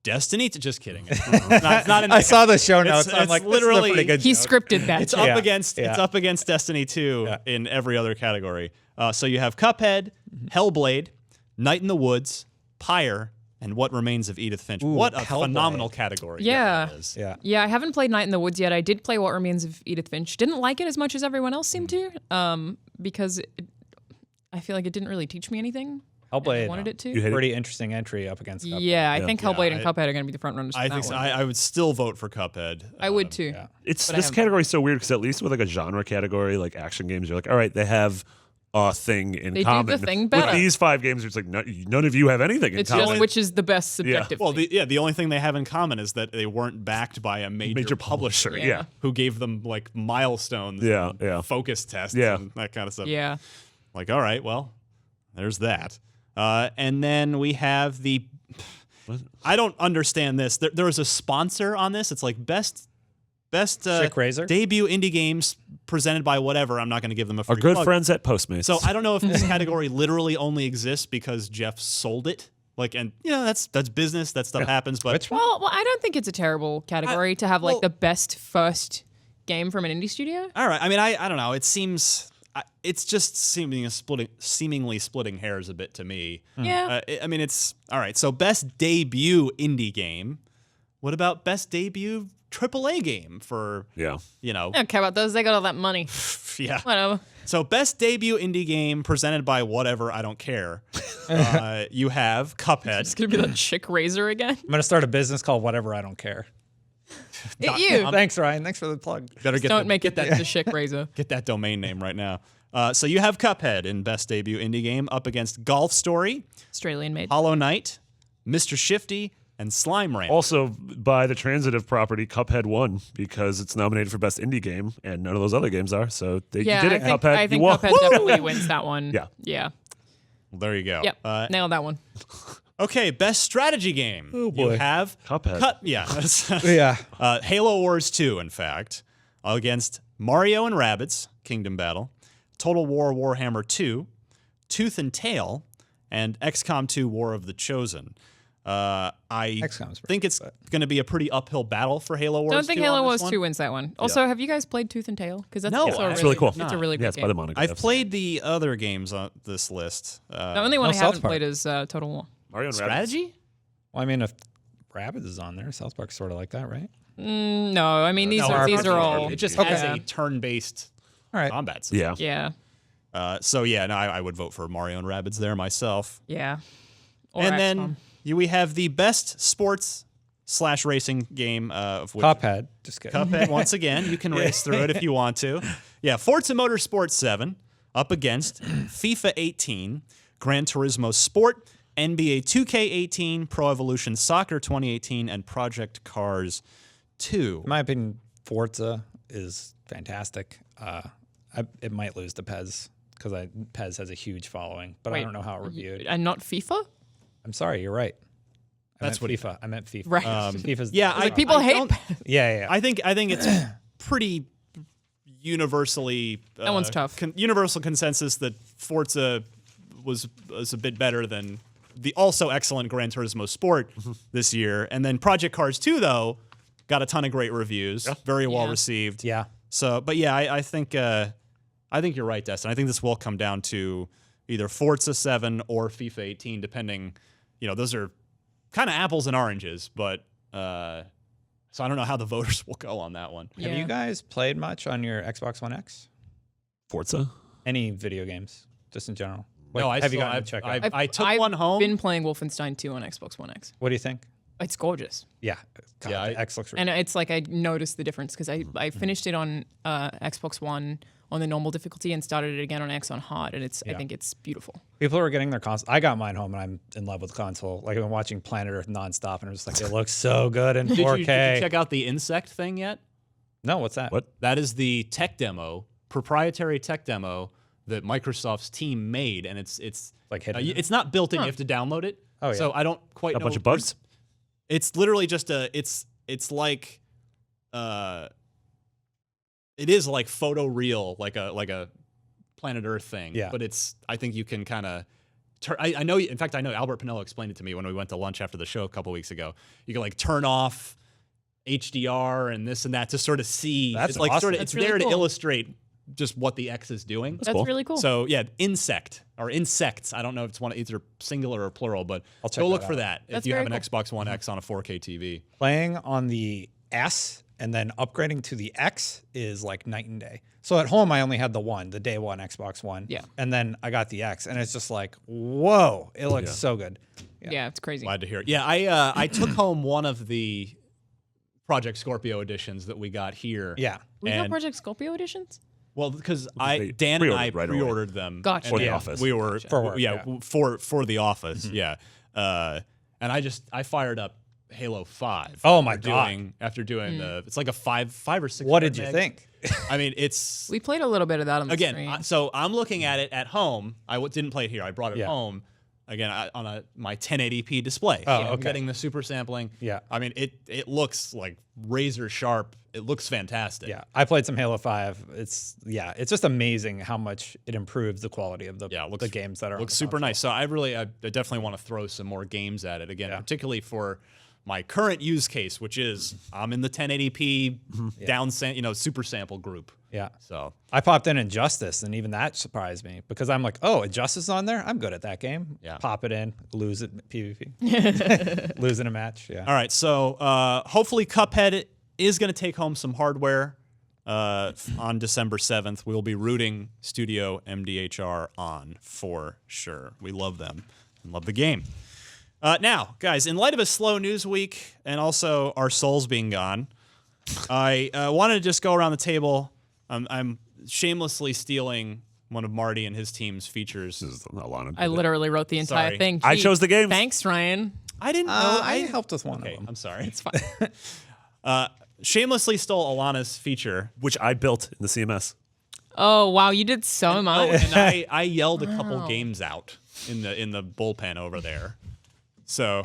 Destiny. Just kidding. It's not in I the saw the show notes. It's I'm like, literally- literally pretty good. He joke. scripted that. It's too. up Yeah, against yeah. it's up against Destiny 2 Yeah. in every other category. So you have Cuphead, Hellblade, Night in the Woods, Pyre, and What Remains of Edith Finch. Ooh, What a Hellblade. phenomenal category! Yeah. that is. Yeah. Yeah, I haven't played Night in the Woods yet. I did play What Remains of Edith Finch. Didn't like it as much as everyone else seemed to, because I feel like it didn't really teach me anything. Hellblade. I wanted it to. You hate it? Pretty interesting entry up against Cuphead. Yeah, I think Hellblade and I- Cuphead are going to be the front runners. I for think that so. one. I would still vote for Cuphead. I would too. Yeah. It's But I this haven't- category is so weird because at least with like a genre category like action games, you're like, all right, they have a thing in They do common. the thing With better. these 5 games, it's like none of you have anything in It's common. just which is the best subjective. Well, the only thing they have in common is that they weren't backed by a major publisher. Yeah. Who gave them like milestones, Yeah, and yeah. focus tests, Yeah. and that kind of stuff. yeah. Like, all right, well, there's that. And then we have the. I don't understand this. There is a sponsor on this. It's like best Chick Razor? debut indie games presented by whatever. I'm not going to give them a free Our good plug. friends at Postmates. So I don't know if this category literally only exists because Jeff sold it. Like, and that's business. That stuff happens. But Which one? Well, I don't think it's a terrible category to have like well- the best first game from an indie studio. all right. I mean, I don't know. It seems it's just seemingly splitting hairs a bit to me. Yeah. I mean, it's all right. So best debut indie game. What about best debut AAA game for yeah. you know? I don't care about those. They got all that money. Yeah. Whatever. So best debut indie game presented by whatever. I don't care. You have Cuphead. It's gonna be that Chick Razor again. I'm going to start a business called Whatever I Don't Care. You Thanks, Ryan. Thanks for the plug. Better get don't make it that the Chick Razor. Get that domain name right now. So you have Cuphead in best debut indie game up against Golf Story, Australian made. Hollow Knight, Mr. Shifty, and Slime Ranch. Also, by the transitive property, Cuphead won because it's nominated for best indie game, and none of those other games are. So you Yeah, did I it, think, Cuphead. I think you won. Cuphead definitely wins that one. Yeah. Yeah. Well, there you go. Yep. Nailed that one. Okay, best strategy game. Oh, boy. You have Cuphead. Yeah. Halo Wars 2, in fact, against Mario and Rabbids Kingdom Battle, Total War Warhammer 2, Tooth and Tail, and XCOM 2 War of the Chosen. I XCOM's pretty think it's going to be a pretty uphill battle for Halo Wars 2. Don't think on Halo this Wars one. 2 wins that one. Also, have you guys played Tooth and Tail? Because that's No, also it's really cool. It's a really Yeah, good it's game. by the Monogram. I've played the other games on this list. The only one I South haven't Park. played is Total War. Mario and Rabbids. strategy? Well, I mean, if Rabbids is on there, South Park's sort of like that, right? No, I mean these No, are all. It just Okay. has a turn-based All right. combat system. Yeah. Yeah. So yeah, no, I would vote for Mario and Rabbids there myself. Yeah. Or And XCOM. then we have the best sports racing game of which Cuphead. Just kidding. Cuphead, once again, you can race through it if you want to. Yeah, Forza Motorsport 7 up against FIFA 18, Gran Turismo Sport, NBA 2K18, Pro Evolution Soccer 2018, and Project Cars 2. In my opinion, Forza is fantastic. It might lose to Pez because Pez has a huge following, but I Wait, don't know how it reviewed. And not FIFA? I'm sorry, you're right. That's what FIFA. I meant FIFA. Right. FIFA's Yeah, People hate don't- yeah. I think it's pretty universally That one's tough. Universal consensus that Forza was a bit better than the also excellent Gran Turismo Sport this year, and then Project Cars 2 though got a ton of great reviews, very well received. Yeah. So, but yeah, I think you're right, Destin. I think this will come down to either Forza 7 or FIFA 18, depending. Those are kind of apples and oranges, but so I don't know how the voters will go on that one. Have you guys played much on your Xbox One X? Forza? Any video games, just in general? No, have you gotten to check out? I took I've one home. been playing Wolfenstein 2 on Xbox One X. What do you think? It's gorgeous. Yeah. God, Yeah, the X looks really And it's like I noticed the difference because I finished it on Xbox One on the normal difficulty and started it again on X on hard, and I think it's beautiful. People are getting their console. I got mine home, and I'm in love with the console. Like I've been watching Planet Earth nonstop, and I'm just like, it looks so good in 4K. Did you check out the Insect thing yet? No, what's that? What? That is the tech demo, proprietary tech demo that Microsoft's team made, and it's Like hidden? it's not built in. You have to download it. Oh, yeah. So I don't quite A know. bunch of bugs? It's literally just it's like it is like photoreal, like a Planet Earth thing. Yeah. But I think you can kind of I know. In fact, I know Albert Pinello explained it to me when we went to lunch after the show a couple weeks ago. You can like turn off HDR and this and that to sort of see. That's it's like awesome. sort of That's it's really there cool. to illustrate just what the X is doing. That's cool. really cool. So yeah, insect or insects. I don't know if it's either singular or plural, but I'll check go that look for out. that That's if you have very an cool. Xbox One X on a 4K TV. Playing on the S and then upgrading to the X is like night and day. So at home, I only had the day one Xbox One. Yeah. And then I got the X, and it's just like, whoa, it looks so good. yeah, it's crazy. Glad to hear it. Yeah, I took home one of the Project Scorpio editions that we got here. Yeah. We got and- Project Scorpio editions? Well, because they Dan and I pre-ordered right away. pre-ordered them. Gotcha. and For the office. We were For work, yeah. for the office. Yeah. And I fired up Halo 5. Oh, my after God. After doing the it's like a 5 or 6. What did you meg. think? I mean, it's We played a little bit of that on the again. stream. So I'm looking at it at home. Didn't play it here. I brought it Yeah. home. Again, on my 1080p display. Oh, I'm okay. getting the super sampling. Yeah. I mean, it looks like razor sharp. It looks fantastic. Yeah. I played some Halo 5. It's just amazing how much it improves the quality of the games that are looks on the super console. nice. So I definitely want to throw some more games at it again, particularly for my current use case, which is I'm in the 1080p super sample group. Yeah. So I popped in Injustice, and even that surprised me because I'm like, oh, Injustice is on there? I'm good at that game. Yeah. Pop it in, lose it, PvP. Lose in a match. Yeah. all right, so hopefully Cuphead is going to take home some hardware on December 7th. We'll be rooting Studio MDHR on for sure. We love them and love the game. Now, guys, in light of a slow news week and also our souls being gone, I wanted to just go around the table. I'm shamelessly stealing one of Marty and his team's features. This is Alana. I literally wrote the entire Sorry. thing. I Gee, chose the game. Thanks, Ryan. I didn't know. I helped with one Okay, of them. I'm sorry. It's fine. Shamelessly stole Alana's feature. Which I built in the CMS. Oh, wow. You did so Oh, much. and I yelled a couple games out in the bullpen over there. So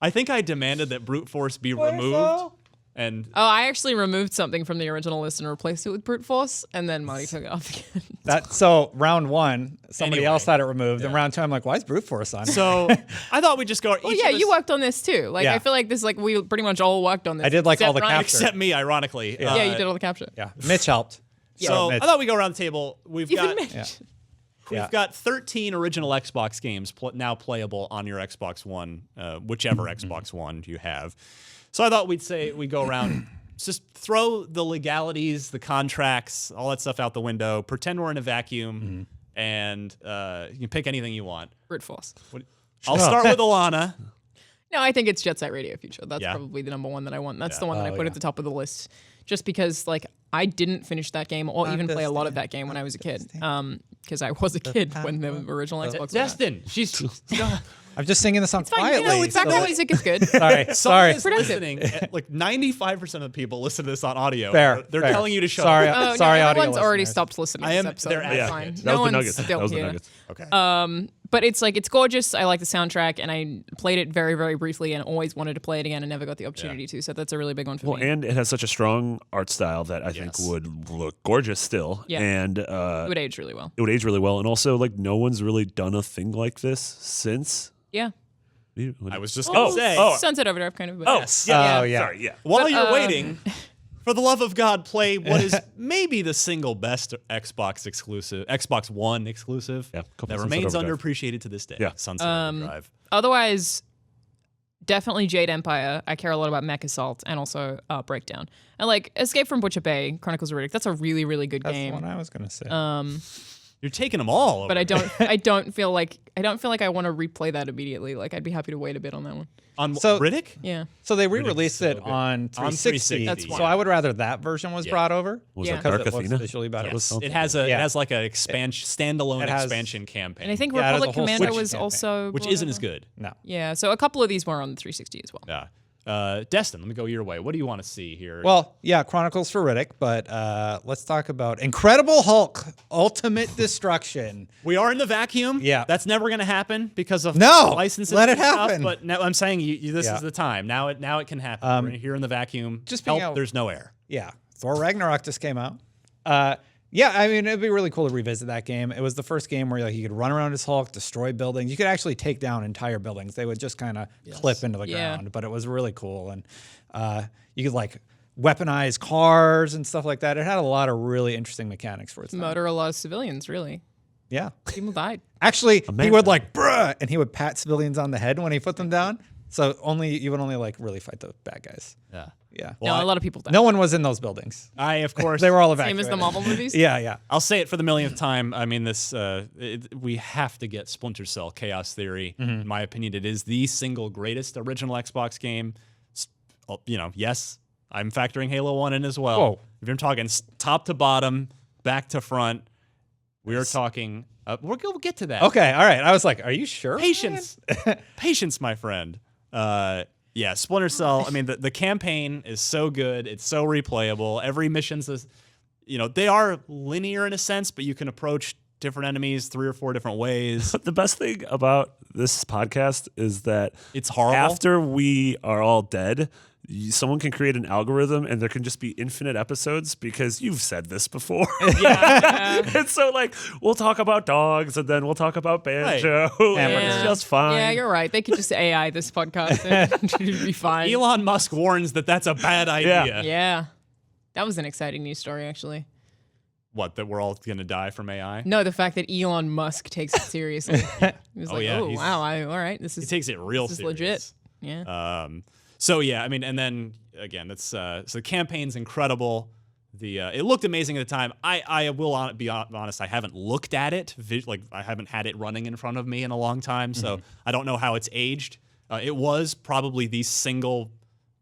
I think I demanded that brute force be removed. And Oh, I actually removed something from the original list and replaced it with brute force, and then Marty took it off again. So round one, somebody Anyway. else had it removed. And round two, I'm like, why is brute force on? so I thought we'd just go. Well, yeah, you worked on this too. Like, Yeah. I feel like this, like, we pretty much all worked on this. I did, like, all except the Ryan. capture. except me, ironically. Yeah, you did all the capture. Yeah. Mitch helped. So Mitch. I thought we'd go around the table. We've Even got Mitch. Yeah. we've got 13 original Xbox games now playable on your Xbox One, whichever Xbox One you have. So I thought we'd go around. Just throw the legalities, the contracts, all that stuff out the window. Pretend we're in a vacuum, and you can pick anything you want. Brute force. I'll start with Alana. No, I think it's Jet Set Radio Future. That's Yeah. probably the number one that I want. That's the one that I Oh, put yeah. at the top of the list, just because like I didn't finish that game or even play a lot of that game when I was a kid. Because I was a kid when the original Xbox was out. Destin, she's I'm just singing the song Fine, quietly. you know, it's background music is good. Sorry. Someone is Productive. listening. Like 95% of the people listen to this on audio. Fair. They're fair. telling you to shut Sorry, up. Oh, sorry, no, audio everyone's already listeners. stopped listening I to this am- episode. they're- That's yeah. fine. That No was the one's nuggets. still That was the here. nuggets. Okay. But it's like it's gorgeous. I like the soundtrack, and I played it very, very briefly, and always wanted to play it again, and never got the opportunity to. So that's a really big one for Well, me. and it has such a strong art style that I think Yes. would look gorgeous still. Yeah. And It would age really well. it would age really well. And also, like, no one's really done a thing like this since. Yeah. I was just going to say. Sunset Overdrive, kind of. But Oh, yeah. Oh, yeah. Sorry, yeah. While But, you're waiting, for the love of God, play what is maybe the single best Xbox One exclusive Yeah, that Sunset remains Overdrive. underappreciated to this day. Yeah. Sunset Overdrive. Otherwise, definitely Jade Empire. I care a lot about Mech Assault and also Breakdown. And like Escape from Butcher Bay, Chronicles of Riddick. That's a really, really good That's the game. one I was gonna say. You're taking them all. But over. I don't feel like I want to replay that immediately. Like I'd be happy to wait a bit on that one. on So- Riddick? Yeah. So they re-released so it good. on 360. 360, That's So fine. I would rather that version was brought over. Was Yeah. that because Dark it looks Athena? visually better. Yes. It has a Yeah. it has like a standalone It has- expansion campaign, And I think Yeah, it has a Republic whole Commando Switch was campaign. also which brought isn't over. as good. No. Yeah. So a couple of these were on the 360 as well. Yeah. Destin, let me go your way. What do you want to see here? Well, yeah, Chronicles for Riddick, but let's talk about Incredible Hulk: Ultimate Destruction. we are in the vacuum. Yeah. That's never going to happen because of No! licenses. Let and it stuff, happen. But now I'm saying this Yeah. is the time. Now it can happen. We're here in the vacuum. just being Help, out- there's no air. Yeah, Thor Ragnarok just came out. Yeah, I mean, it'd be really cool to revisit that game. It was the first game where like you could run around as Hulk, destroy buildings. You could actually take down entire buildings. They would just kind of clip into the Yeah. ground, but it was really cool. And you could like weaponize cars and stuff like that. It had a lot of really interesting mechanics for its time. Murder a lot of civilians, really. Yeah. People died. Actually, he Amazing. would like bruh, and he would pat civilians on the head when he put them down. So you would only like really fight the bad guys. Yeah. Yeah. No, a lot of people died. No one was in those buildings. I of course They were all Same evacuated. as the Marvel movies. Yeah. I'll say it for the millionth time. I mean, we have to get Splinter Cell Chaos Theory. Mm-hmm. In my opinion, it is the single greatest original Xbox game. Yes, I'm factoring Halo 1 in as well. Whoa. If you're talking top to bottom, back to front, we are talking. We'll get to that. Okay. All right. I was like, are you sure? Patience. Patience, my friend. Yeah, Splinter Cell. I mean, the campaign is so good. It's so replayable. Every mission's, they are linear in a sense, but you can approach different enemies 3 or 4 different ways. The best thing about this podcast is that It's horrible. after we are all dead, someone can create an algorithm and there can just be infinite episodes because you've said this before. Yeah. And so, like, we'll talk about dogs and then we'll talk about Banjo. And it's Yeah. just fine. Yeah, you're right. They could just AI this podcast and it'd be fine. Elon Musk warns that that's a bad idea. Yeah. Yeah. That was an exciting news story, actually. What, that we're all going to die from AI? No, the fact that Elon Musk takes it seriously. He was Oh, like, yeah, oh, he's- wow. All right. This He is takes it real this is serious. legit. Yeah. So yeah, I mean, and then again, that's so the campaign's incredible. It looked amazing at the time. I will be honest, I haven't looked at it. Like I haven't had it running in front of me in a long time, so I don't know how it's aged. It was probably the single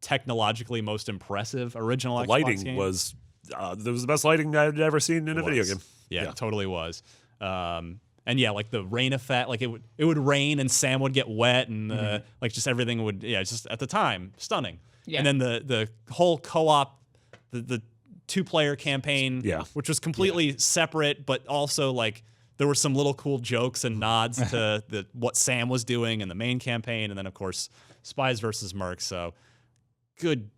technologically most impressive original The Xbox lighting game. was there was the best lighting I'd ever seen in a video game. Yeah, it totally was. And yeah, like the rain effect, like it would rain and Sam would get wet and like just everything would, just at the time, stunning. Yeah. And then the whole co-op, the 2-player campaign, which was completely separate, but also like there were some little cool jokes and nods to what Sam was doing in the main campaign. And then of course, Spies versus Mercs. So good.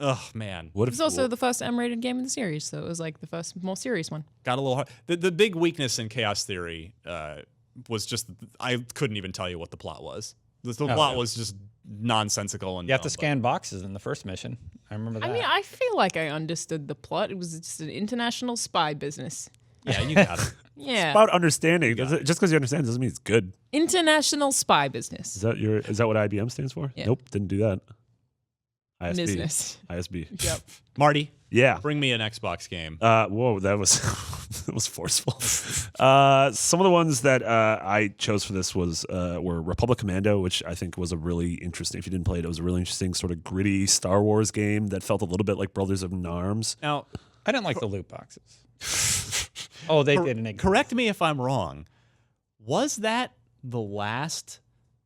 Oh man. What It was also the first M-rated game in the series, so it was like the first more serious one. Got a little hard. The big weakness in Chaos Theory was just I couldn't even tell you what the plot was. The plot was just nonsensical and You have to dumb, scan boxes in the first mission. I remember that. I mean, I feel like I understood the plot. It was just an international spy business. but- Yeah, you got it. Yeah. about understanding. Just because you understand doesn't mean it's good. International spy business. Is that what IBM stands for? Yeah. Nope, didn't do that. ISB. Business. ISB. Yep. Marty, Yeah. bring me an Xbox game. Whoa, that was It was forceful. Some of the ones that I chose for this were Republic Commando, which I think was a really interesting. If you didn't play it, it was a really interesting sort of gritty Star Wars game that felt a little bit like Brothers in Arms. Now, I didn't like the loot boxes. Oh, they didn't exist. correct me if I'm wrong. Was that the last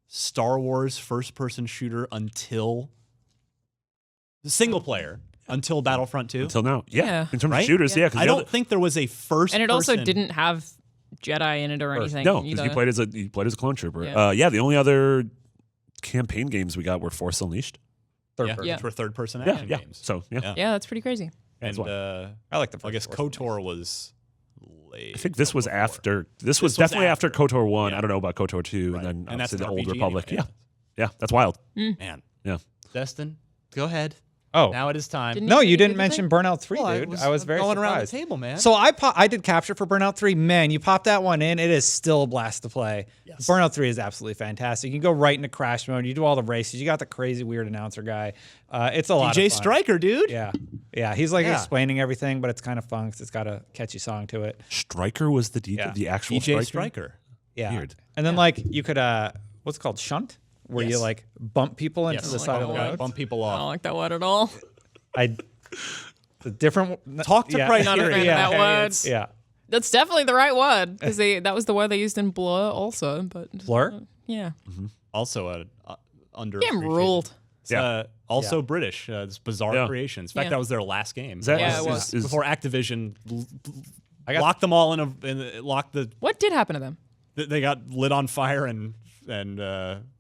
Star Wars first-person shooter until the single player? Until Battlefront 2? Until now, yeah. In terms Right? of shooters, yeah. I don't think there was a first. And it also person- didn't have Jedi in it or anything. No, because either. you played as a clone trooper. Yeah. The only other campaign games we got were Force Unleashed. Third Yeah, person. Yeah. which were third-person Yeah, action yeah. games. So yeah. Yeah, that's pretty crazy. And I like the first I guess Force KOTOR was late. I think this was before. after. This was was definitely after after. KOTOR 1. Yeah. I don't know about KOTOR 2, Right. and then And that's obviously the an Old RPG Republic. anyway. Yeah, that's wild. Man. Yeah. Destin, go ahead. Oh, Now it is time. Didn't no, say you didn't good to mention Burnout 3, Well, dude. I was very going around the surprised. table, man. So I did capture for Burnout 3. Man, you pop that one in, it is still a blast to play. Yes. Burnout 3 is absolutely fantastic. You can go right into crash mode. You do all the races. You got the crazy weird announcer guy. It's a lot DJ of fun. Stryker, dude. Yeah. He's explaining everything, but it's kind of fun 'cause it's got a catchy song to it. Striker was the Yeah. the actual DJ Striker. Stryker. Yeah. Weird. And then you could what's it called, shunt, where you Yes. bump people into Yes. the side of the road. Bump people I don't off. like that word at all. The different Talk to Price. Not a fan of Yeah. that word. It's- Yeah. That's definitely the right word because that was the word they used in Blur also. But Blur? Yeah. Also under. Game ruled. Also British. It's Bizarre Yeah. Creations. In fact, Yeah. that was their last game. Is that, Yeah, it is- was. is- Before Activision got- locked them all locked the. What did happen to them? They got lit on fire and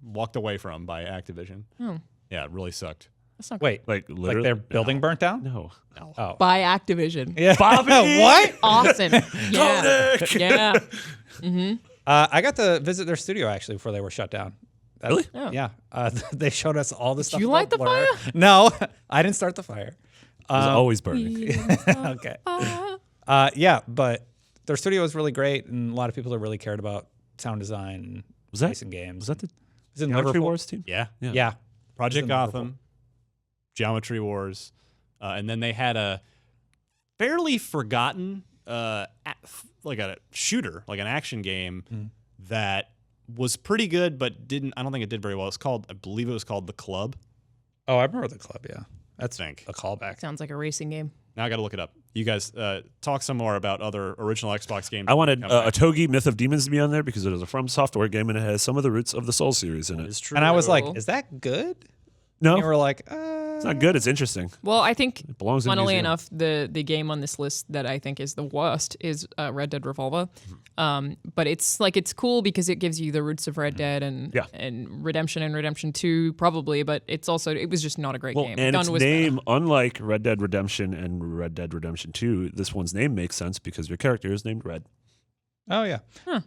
walked away from by Activision. Oh, Yeah, it really sucked. that's not Wait, like like literally? their building burnt down? No. Oh. by Activision. Yeah. What? Awesome. Yeah. Yeah. I got to visit their studio actually before they were shut down. Really? Oh. Yeah. They showed us all the stuff. you about light the Blur. fire? No, I didn't start the fire. It was always burning. Okay. Yeah, but their studio was really great, and a lot of people that really cared about sound design and Was that- racing games. Was that the It's in Geometry Liverpool. Wars team? Yeah. Yeah. Project in Gotham, Geometry Wars, and then they had a fairly forgotten like a shooter, like an action game that was pretty good, but I don't think it did very well. I believe it was called The Club. Oh, I remember the club. Yeah, that's Think. a callback. Sounds like a racing game. Now I got to look it up. You guys talk some more about other original Xbox games. I wanted Come back. Otogi Myth of Demons to be on there because it is a From Software game and it has some of the roots of the Soul series in it. It's true. And I was like, Cool. "Is that good?" No, And you were like, it's not good. It's interesting. Well, I think, It belongs in a funnily museum. enough, the game on this list that I think is the worst is Red Dead Revolver. But it's cool because it gives you the roots of Red Dead and Yeah. and Redemption 2 probably, but it was just not a great Well, game. and Done its was name, better. unlike Red Dead Redemption and Red Dead Redemption 2, this one's name makes sense because your character is named Red. "Oh yeah." Huh.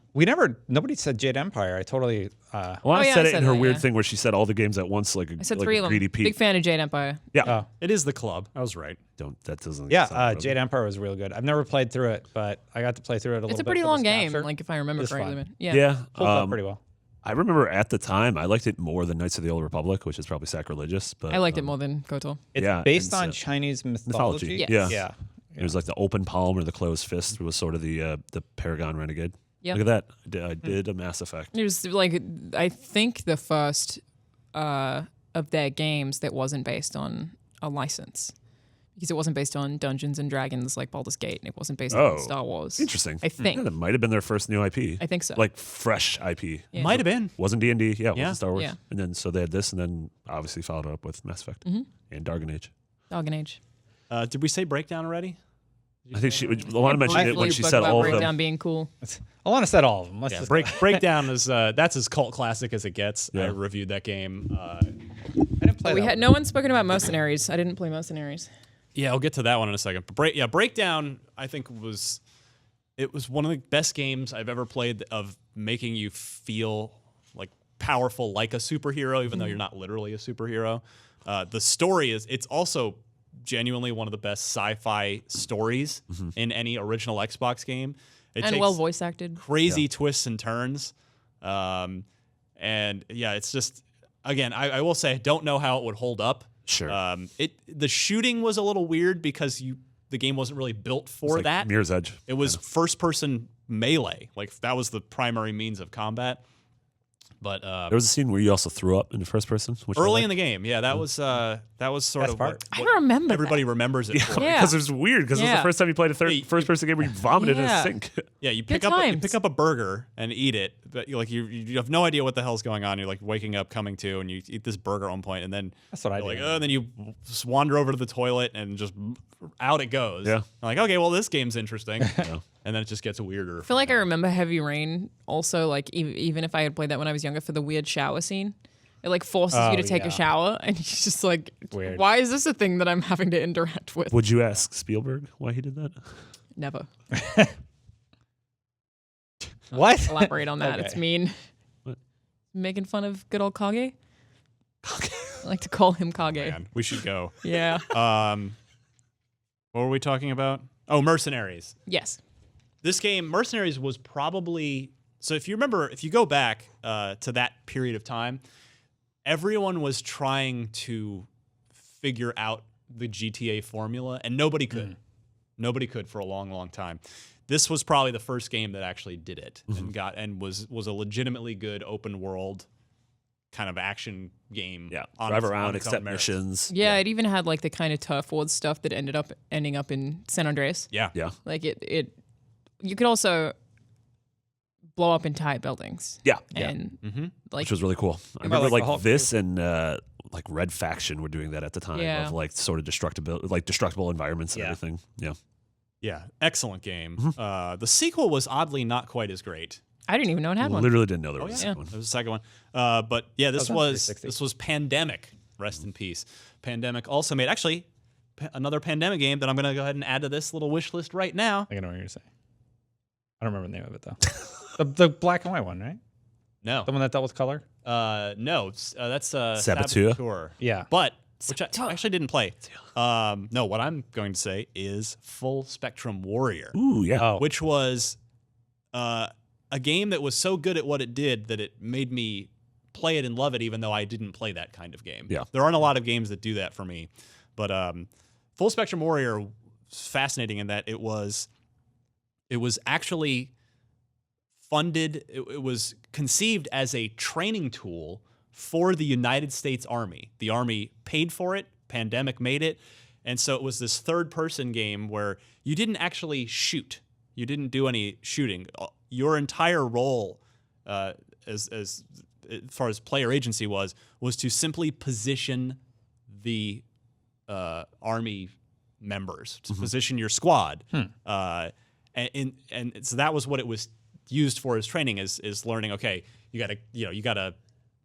Nobody said Jade Empire. I totally. Alana Oh, yeah, said I it in said her that, weird yeah. thing where she said all the games at once, like a, I said like three a of them. greedy Pete. Big fan of Jade Empire. Yeah, Oh. It is The Club. I was right. that doesn't. Yeah, sound really Jade Empire was real good. I've never played through it, but I got to play through it a little bit. It's a pretty for long this game, capture. like if I remember It's correctly. fun. But yeah. Yeah, Holds up pretty well. I remember at the time I liked it more than Knights of the Old Republic, which is probably sacrilegious. But I liked it more than KOTOR. It's Yeah, based and on so- Chinese mythology. Yes. Yeah. Yeah. It was like the open palm or the closed fist was sort of the Paragon Renegade. Yeah. Look at that! I did a Mass Effect. It was like I think the first of their games that wasn't based on a license because it wasn't based on Dungeons and Dragons like Baldur's Gate and it wasn't based Oh, on Star Wars. Interesting. I think. Yeah, that might have been their first new IP. I think so. Like fresh IP. Yeah. Might have been. Wasn't D&D. Yeah, it Yeah. wasn't Star Wars. Yeah. And then so they had this, and then obviously followed it up with Mass Effect and Dark Age. Dog and Age. Did we say Breakdown already? I think Alana mentioned it when Briefly she spoke said about all of Breakdown them. being cool. Alana said all of them. Let's Yeah, just Breakdown is that's as cult classic as it gets. I Yeah. reviewed that game. I didn't play We that had one. no one's spoken about Mercenaries. I didn't play Mercenaries. Yeah, I'll get to that one in a second. But Breakdown, I think was one of the best games I've ever played of making you feel like powerful, like a superhero, even though you're not literally a superhero. The story it's also genuinely one of the best sci-fi stories in any original Xbox game. It And takes well voice acted. crazy twists and turns. And yeah, it's just, again, I will say I don't know how it would hold up. Sure. The shooting was a little weird because the game wasn't really built It's for like that. Mirror's Edge. It was first-person melee. Like that was the primary means of combat. But There was a scene where you also threw up in the first person. Which early in the game, yeah, that was sort Best of part. what I remember everybody remembers it for. Yeah. Because it was weird. Because it was Yeah. the first time you played a first-person game where you vomited in a Yeah. sink. Yeah, you Good pick times. up a burger and eat it, but you have no idea what the hell's going on. You're like waking up, coming to, and you eat this burger at one point, and then That's what I you're do. like, oh, and then you just wander over to the toilet and just out it goes. Yeah. I'm like, okay, well, this game's interesting, and then it just gets weirder. I feel like I remember Heavy Rain also, like, even if I had played that when I was younger, for the weird shower scene. It, like, forces you to take a shower, and you're just like, Weird. why is this a thing that I'm having to interact with? Would you ask Spielberg why he did that? Never. What? Elaborate on that. It's Okay. mean. What? Making fun of good old Kage? I like to call him Kage. Man, we should go. Yeah. What were we talking about? Oh, Mercenaries. Yes. This game, Mercenaries, was probably so. If you remember, if you go back to that period of time, everyone was trying to figure out the GTA formula, and nobody could. Nobody could for a long, long time. This was probably the first game that actually did it and was a legitimately good open world kind of action game. Yeah. on Drive its- around, on its own accept merits. missions. Yeah, it even had like the kind of turf wars stuff that ending up in San Andreas. Yeah. Yeah. Like it you could also blow up entire buildings. Yeah. And like Which was really cool. I about, remember like, the Hulk this and like Red Faction were doing that at the time Yeah. of like sort of destructible environments and Yeah. everything. Yeah. Yeah, excellent game. The sequel was oddly not quite as great. I didn't even know it had one. Literally didn't know there was a yeah. second one. There was a second one. But yeah, this on was 360. Pandemic. Rest in peace. Pandemic also made actually another Pandemic game that I'm gonna go ahead and add to this little wish list right now. I know what you're saying. I don't remember the name of it though. the black and white one, right? No, The one that dealt with color. no, that's Saboteur? Saboteur. Yeah. But which I actually didn't play. No, what I'm going to say is Full Spectrum Warrior, Ooh, yeah. Oh, which was a game that was so good at what it did that it made me play it and love it, even though I didn't play that kind of game. Yeah. There aren't a lot of games that do that for me. But Full Spectrum Warrior was fascinating in that it was actually funded, it was conceived as a training tool for the United States Army. The Army paid for it, Pandemic made it, and so it was this third-person game where you didn't actually shoot. You didn't do any shooting. Your entire role, as far as player agency was to simply position the Army members, to position your squad. And so that was what it was used for as training, is learning, okay, you got a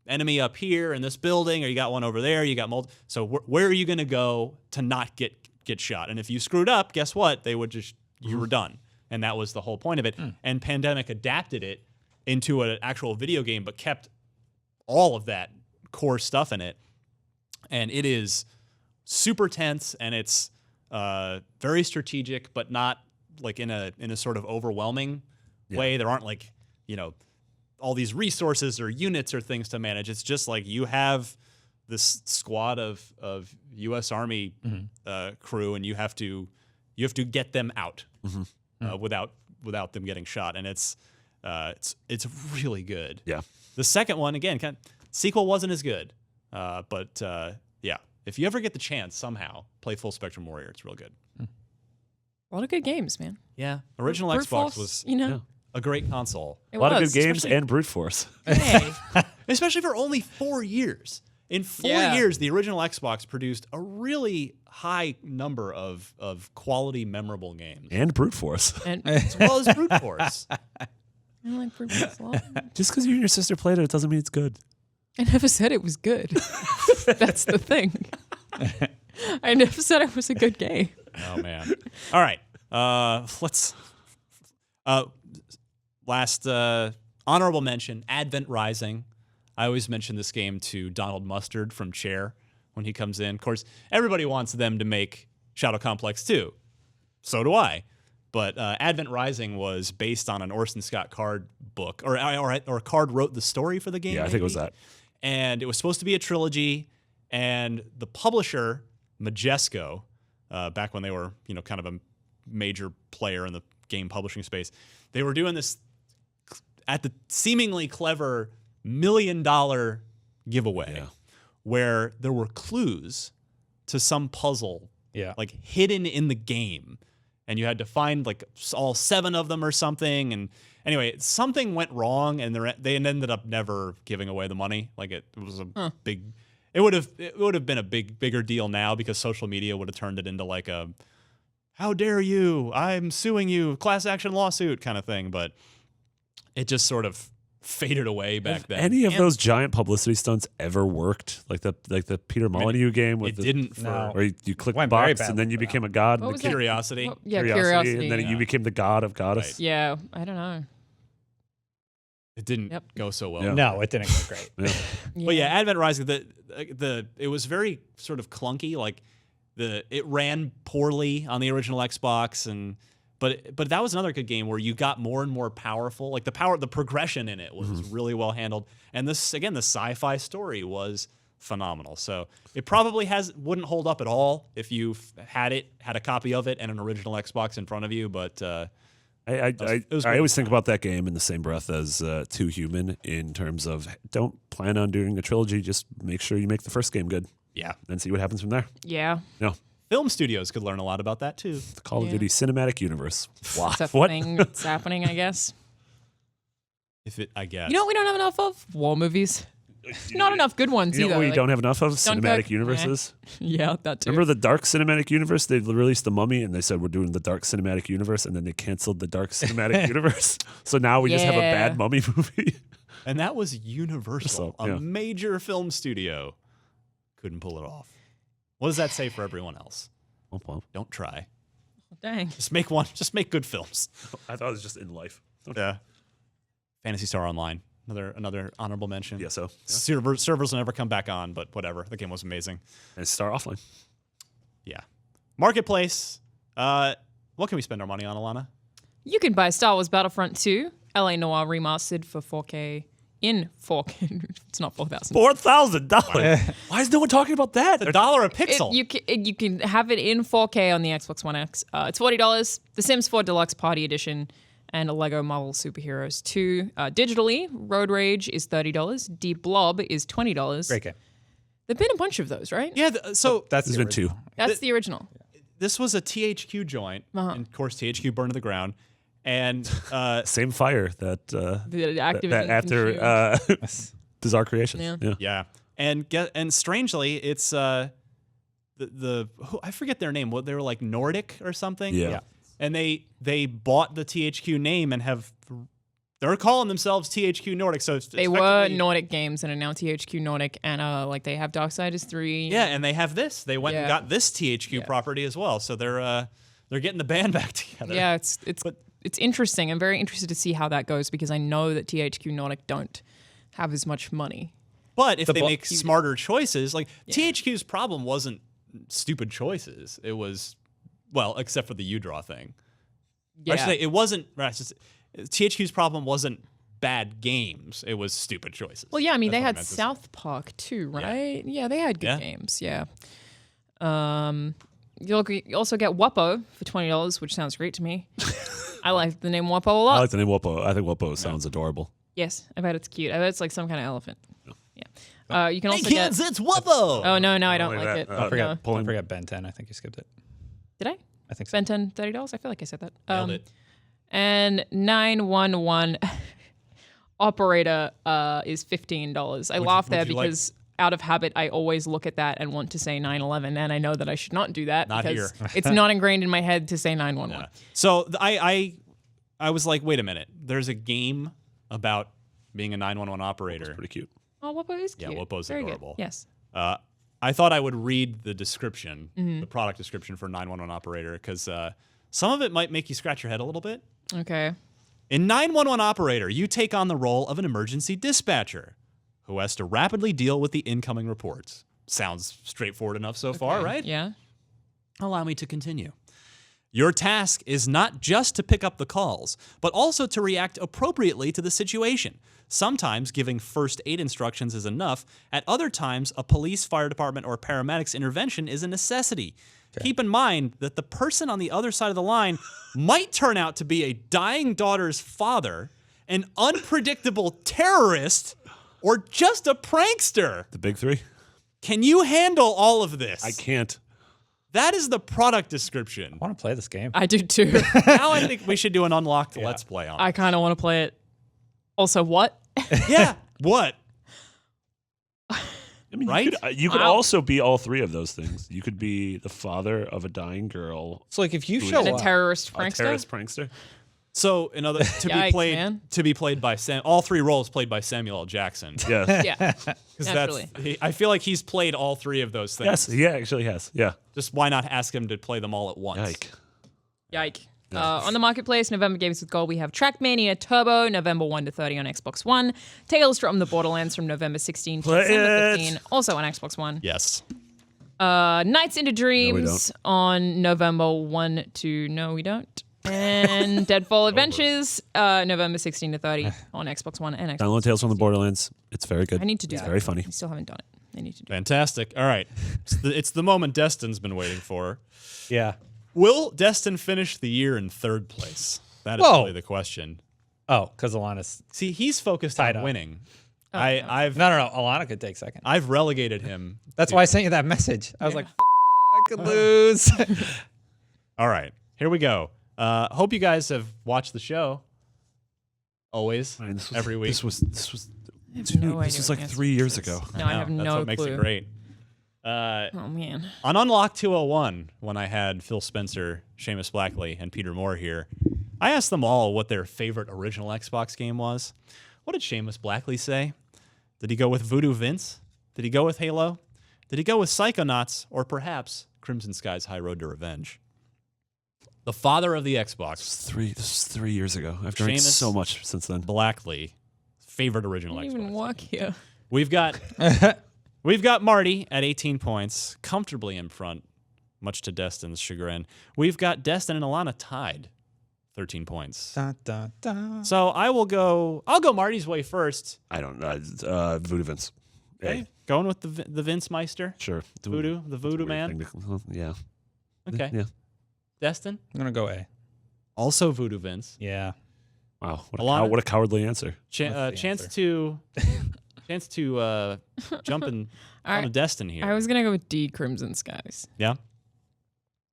enemy up here in this building, or you got one over there, you got so where are you going to go to not get shot? And if you screwed up, guess what? They would just, you were done. And that was the whole point of it. And Pandemic adapted it into an actual video game, but kept all of that core stuff in it. And it is super tense, and it's very strategic, but not like in a sort of overwhelming way. There aren't like, all these resources or units or things to manage. It's just like you have this squad of U.S. Army crew, and you have to get them out without them getting shot. And it's really good. Yeah. The second one, again, sequel wasn't as good, but yeah, if you ever get the chance somehow, play Full Spectrum Warrior. It's real good. A lot of good games, man. Yeah, original Brute Xbox Force, was yeah. a great console, It A lot of was, good games especially- and brute force. Hey. especially for only 4 years. In 4 Yeah. years, the original Xbox produced a really high number of quality, memorable games, And brute force. And as well as Brute Force. I like Brute Force a lot. Just because you and your sister played it doesn't mean it's good. I never said it was good. That's the thing. I never said it was a good game. Oh man! All right, let's. Last honorable mention: Advent Rising. I always mention this game to Donald Mustard from Chair when he comes in. Of course, everybody wants them to make Shadow Complex 2. So do I. But Advent Rising was based on an Orson Scott Card book, or Card wrote the story for the game. Yeah, I think it was maybe? that. And it was supposed to be a trilogy, and the publisher, Majesco, back when they were, kind of a major player in the game publishing space. They were doing this at the seemingly clever $1 million giveaway where there were clues to some puzzle like hidden in the game. And you had to find like all 7 of them or something. And anyway, something went wrong, and they ended up never giving away the money. Like it was a big. It would have been a bigger deal now because social media would have turned it into like a, how dare you? I'm suing you, class action lawsuit kind of thing. But it just sort of faded away back then. Any of those giant publicity stunts ever worked? Like the Peter Molyneux game with it didn't for where you click the Went very box and then you became a god. What in was the that? Curiosity. Curiosity. and then you became the god of goddess. Yeah, I don't know. It didn't go so well. Yeah. No, it didn't go great. But yeah, Advent Rising, it was very sort of clunky. Like it ran poorly on the original Xbox, but that was another good game where you got more and more powerful. Like the progression in it was really well handled, and the sci-fi story was phenomenal. So it probably wouldn't hold up at all if you had a copy of it and an original Xbox in front of you. But I always think about that game in the same breath as Too Human in terms of don't plan on doing a trilogy. Just make sure you make the first game good. Yeah, and see what happens from there. Yeah. No. Film studios could learn a lot about that too. The Call of Duty cinematic universe. Wow. It's a thing that's happening, I guess. I guess. You know what we don't have enough of? War movies. Not enough good ones You know either. what we like don't have enough of? Dunkirk, Cinematic universes. Yeah, that too. Remember the Dark Cinematic Universe? They released The Mummy and they said we're doing the Dark Cinematic Universe, and then they canceled the Dark Cinematic Universe. So now we just have a bad Mummy movie. And that was Universal, So, yeah. a major film studio. Couldn't pull it off. What does that say for everyone else? Don't try. Dang. Just make one. Just make good films. I thought it was just in life. Yeah. Phantasy Star Online. Another honorable mention. Yeah, so. Servers will never come back on, but whatever. The game was amazing. And Star Offline. Yeah. Marketplace. What can we spend our money on, Alana? You can buy Star Wars Battlefront 2, LA Noire remastered for 4K in 4K. It's not 4,000. $4,000. Why is no one talking about that? $1 a pixel. You can have it in 4K on the Xbox One X. It's $40. The Sims 4 Deluxe Party Edition and a Lego Marvel Superheroes 2. Digitally, Road Rage is $30. Deep Blob is $20. Great game. There've been a bunch of those, right? Yeah. So That's There's the been 2. That's the original. this was a THQ joint, and of course THQ burned to the ground. And Same fire that Activision that after Bizarre Creations. Yeah. Yeah. And strangely, it's I forget their name. What they were like Nordic or something. Yeah. And they bought the THQ name and they're calling themselves THQ Nordic. So They were Nordic Games and are now THQ Nordic, and like they have Darksiders 3. Yeah, and they have this. They went and got this THQ property as well. So they're getting the band back together. Yeah, it's interesting. I'm very interested to see how that goes because I know that THQ Nordic don't have as much money. But if they make smarter choices, like THQ's problem wasn't stupid choices. It was, well, except for the U-Draw thing. Yeah. Actually, it wasn't. THQ's problem wasn't bad games. It was stupid choices. Well, yeah, I mean, That's they what I had meant to say. South Park too, right? Yeah, they had good games. Yeah. You also get Wuppo for $20, which sounds great to me. I like the name Wuppo a lot. I like the name Wuppo. I think Wuppo sounds adorable. Yes, I bet it's cute. I bet it's like some kind of elephant. Yeah. You can also Hey get. kids, it's Wuppo! Oh no, I don't Only like that. it. Don't Don't No. forget Ben 10. I think you skipped it. Did I? I think so. Spend $30? I feel like I said that. Nailed it. And 911 operator is $15. I laugh there would you like- because out of habit, I always look at that and want to say 911, and I know that I should not do that Not because here. it's not ingrained in my head to say 911. So I was like, wait a minute. There's a game about being a 911 operator. Pretty cute. Oh, Wuppo is cute. Yeah, Wuppo's Very adorable. Good. Yes. I thought I would read the description, the product description for 911 operator, because some of it might make you scratch your head a little bit. Okay. In 911 operator, you take on the role of an emergency dispatcher who has to rapidly deal with the incoming reports. Sounds straightforward enough so far, right? Yeah. Allow me to continue. Your task is not just to pick up the calls, but also to react appropriately to the situation. Sometimes giving first aid instructions is enough. At other times, a police, fire department, or paramedics intervention is a necessity. keep in mind that the person on the other side of the line might turn out to be a dying daughter's father, an unpredictable terrorist, or just a prankster. The big three? Can you handle all of this? I can't. That is the product description. I want to play this game. I do too. Now I think we should do an unlocked Let's Play on it. I kind of want to play it. Also, what? Yeah, what? I mean, Right? You could Wow. also be all three of those things. You could be the father of a dying girl, So, like, if you Who show is And a up, terrorist a prankster? terrorist prankster. So, in other Yikes, man. to be played by all three roles played by Samuel L. Jackson. Yeah. Yeah. 'Cause Naturally. I feel like he's played all three of those things. Yes, he actually has. Yeah. Just why not ask him to play them all at once? Yike. Yike. On the marketplace, November Games with Gold, we have Trackmania Turbo, November 1 to 30 on Xbox One. Tales from the Borderlands from November 16 to Play December it. 15, also on Xbox One. Yes. Nights into Dreams don't. on November 1 to... No, we don't. And Deadfall Adventures, November 16 to 30 on Xbox One and Xbox. Download Tales from the Borderlands. It's very good. I need to do It's that. very funny. I still haven't done it. I need to do it. Fantastic. All right. It's the moment Destin's been waiting for. yeah. Will Destin finish the year in third place? That is Whoa. really the question. Oh, because Alana's. See, he's focused Tied on up. winning. Oh, I've No. Alana could take second. I've relegated him. That's to- why I sent you that message. I was like, I could lose. All right. Here we go. Hope you guys have watched the show. Always. Man, this was- Every week. This was I have dude, no this idea was what like the 3 answer years is. ago. No, I have That's no what makes clue. it great. Oh, man. On Unlock 201, when I had Phil Spencer, Seamus Blackley, and Peter Moore here, I asked them all what their favorite original Xbox game was. What did Seamus Blackley say? Did he go with Voodoo Vince? Did he go with Halo? Did he go with Psychonauts? Or perhaps Crimson Sky's High Road to Revenge? The father of the Xbox, This is 3 years ago. I've drank Seamus so much since then. Blackley, favorite original I don't Xbox. even work here. We've got Marty at 18 points, comfortably in front, much to Destin's chagrin. We've got Destin and Alana tied, 13 points. Da, da, da. So I'll go Marty's way first. I don't know. Voodoo Vince. Okay. Hey, Going with the Vince Meister. sure. The Voodoo Weird man. thing to- yeah. Okay. Yeah. Destin, I'm going to go A. also Voodoo Vince. Yeah. Wow. Alana? What a cowardly answer. What's the Chance to jump in All on right. Destin here. I was going to go with D, Crimson Skies. Yeah.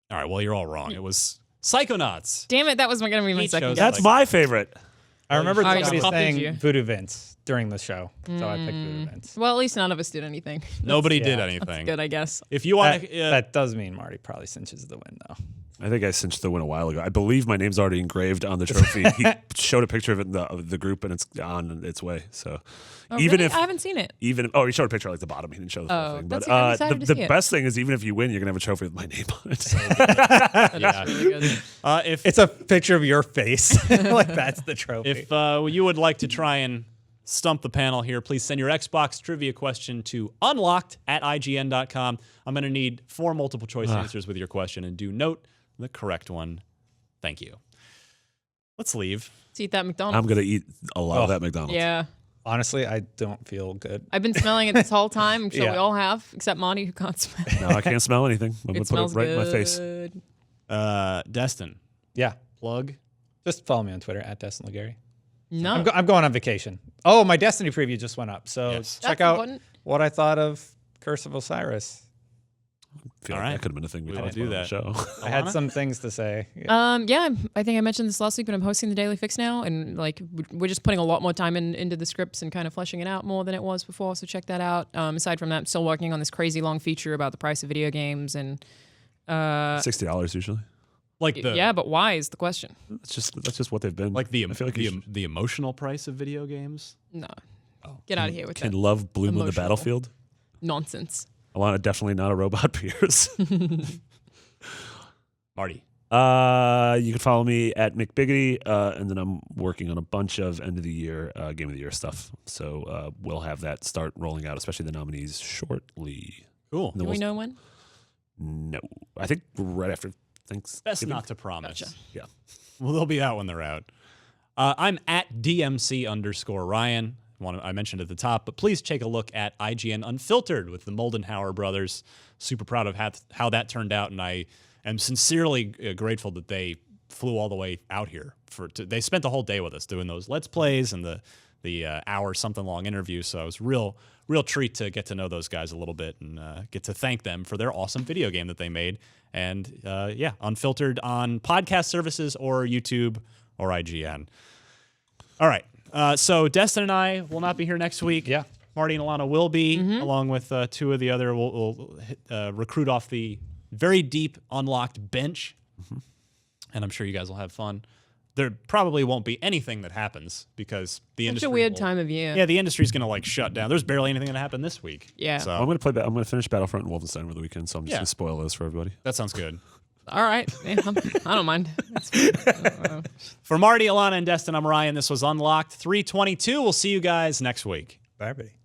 All right. Well, you're all wrong. It was Psychonauts. Damn it, that was going to be my He second chose guess. That's my favorite. I remember I somebody copied saying you. Voodoo Vince during the show. So I picked Voodoo Vince. Well, at least none of us did anything. Nobody Yeah, did that's anything. Good, I guess. If you want That, to, that does mean Marty probably cinches the win, though. I think I cinched the win a while ago. I believe my name's already engraved on the trophy. He showed a picture of it in the group, and it's on its way. So Oh, even really? if I haven't seen it. he showed a picture like the bottom. He didn't show the full Oh, thing. that's- But I'm excited to the see it. best thing is even if you win, you're gonna have a trophy with my name on it. yeah. Really good. If It's a picture of your face. Like, that's the trophy. If you would like to try and stump the panel here, please send your Xbox trivia question to unlocked@ign.com. I'm going to need 4 multiple choice answers with your question, and do note the correct one. Thank you. Let's leave. Let's eat that McDonald's. I'm gonna eat a lot of Oh. that McDonald's. Yeah. Honestly, I don't feel good. I've been smelling it this whole time. I'm sure Yeah. we all have, except Monty, who can't smell. No, I can't smell anything. I'm It gonna put smells it right good. in my face. Destin, Yeah. plug. Just follow me on Twitter at Destin Legary. No. I'm going on vacation. Oh, my Destiny preview just went up. So Yes. check That's out important. what I thought of Curse of Osiris. Feel All like right. that could have been a thing we We will talked do about on the show. I had Alana? some things to say. Yeah. Yeah, I think I mentioned this last week, but I'm hosting the Daily Fix now, and like we're just putting a lot more time into the scripts and kind of fleshing it out more than it was before. So check that out. Aside from that, I'm still working on this crazy long feature about the price of video games, and $60 usually. Like the yeah, but why is the question? That's just what they've been. like the I feel like you should- the emotional price of video games. No, get out of here with can that love bloom on the emotional. battlefield. nonsense. Alana, definitely not a robot Pierce. Marty. You can follow me at McBiggity, and then I'm working on a bunch of end of the year, game of the year stuff. So we'll have that start rolling out, especially the nominees shortly. Cool. Do we know when? No, I think right after Thanksgiving. Best not to promise. Gotcha. Yeah. Well, they'll be out when they're out. I'm at DMC_Ryan. I mentioned at the top, but please take a look at IGN Unfiltered with the Moldenhauer brothers. Super proud of how that turned out, and I am sincerely grateful that they flew all the way out here. They spent the whole day with us doing those Let's Plays and the hour something long interview. So it was real treat to get to know those guys a little bit and get to thank them for their awesome video game that they made. And Unfiltered on podcast services or YouTube or IGN. All right. So Destin and I will not be here next week. Yeah. Marty and Alana will be, along with two of the other. We'll recruit off the very deep unlocked bench. And I'm sure you guys will have fun. There probably won't be anything that happens because the industry. Such a weird time of year. Yeah, the industry's going to like shut down. There's barely anything going to happen this week. Yeah. So I'm going to finish Battlefront and Wolfenstein over the weekend, so I'm just going to spoil those for everybody. that sounds good. All right. Yeah, I don't mind. That's fine. For Marty, Alana, and Destin, I'm Ryan. This was Unlocked 322. We'll see you guys next week. Bye, everybody.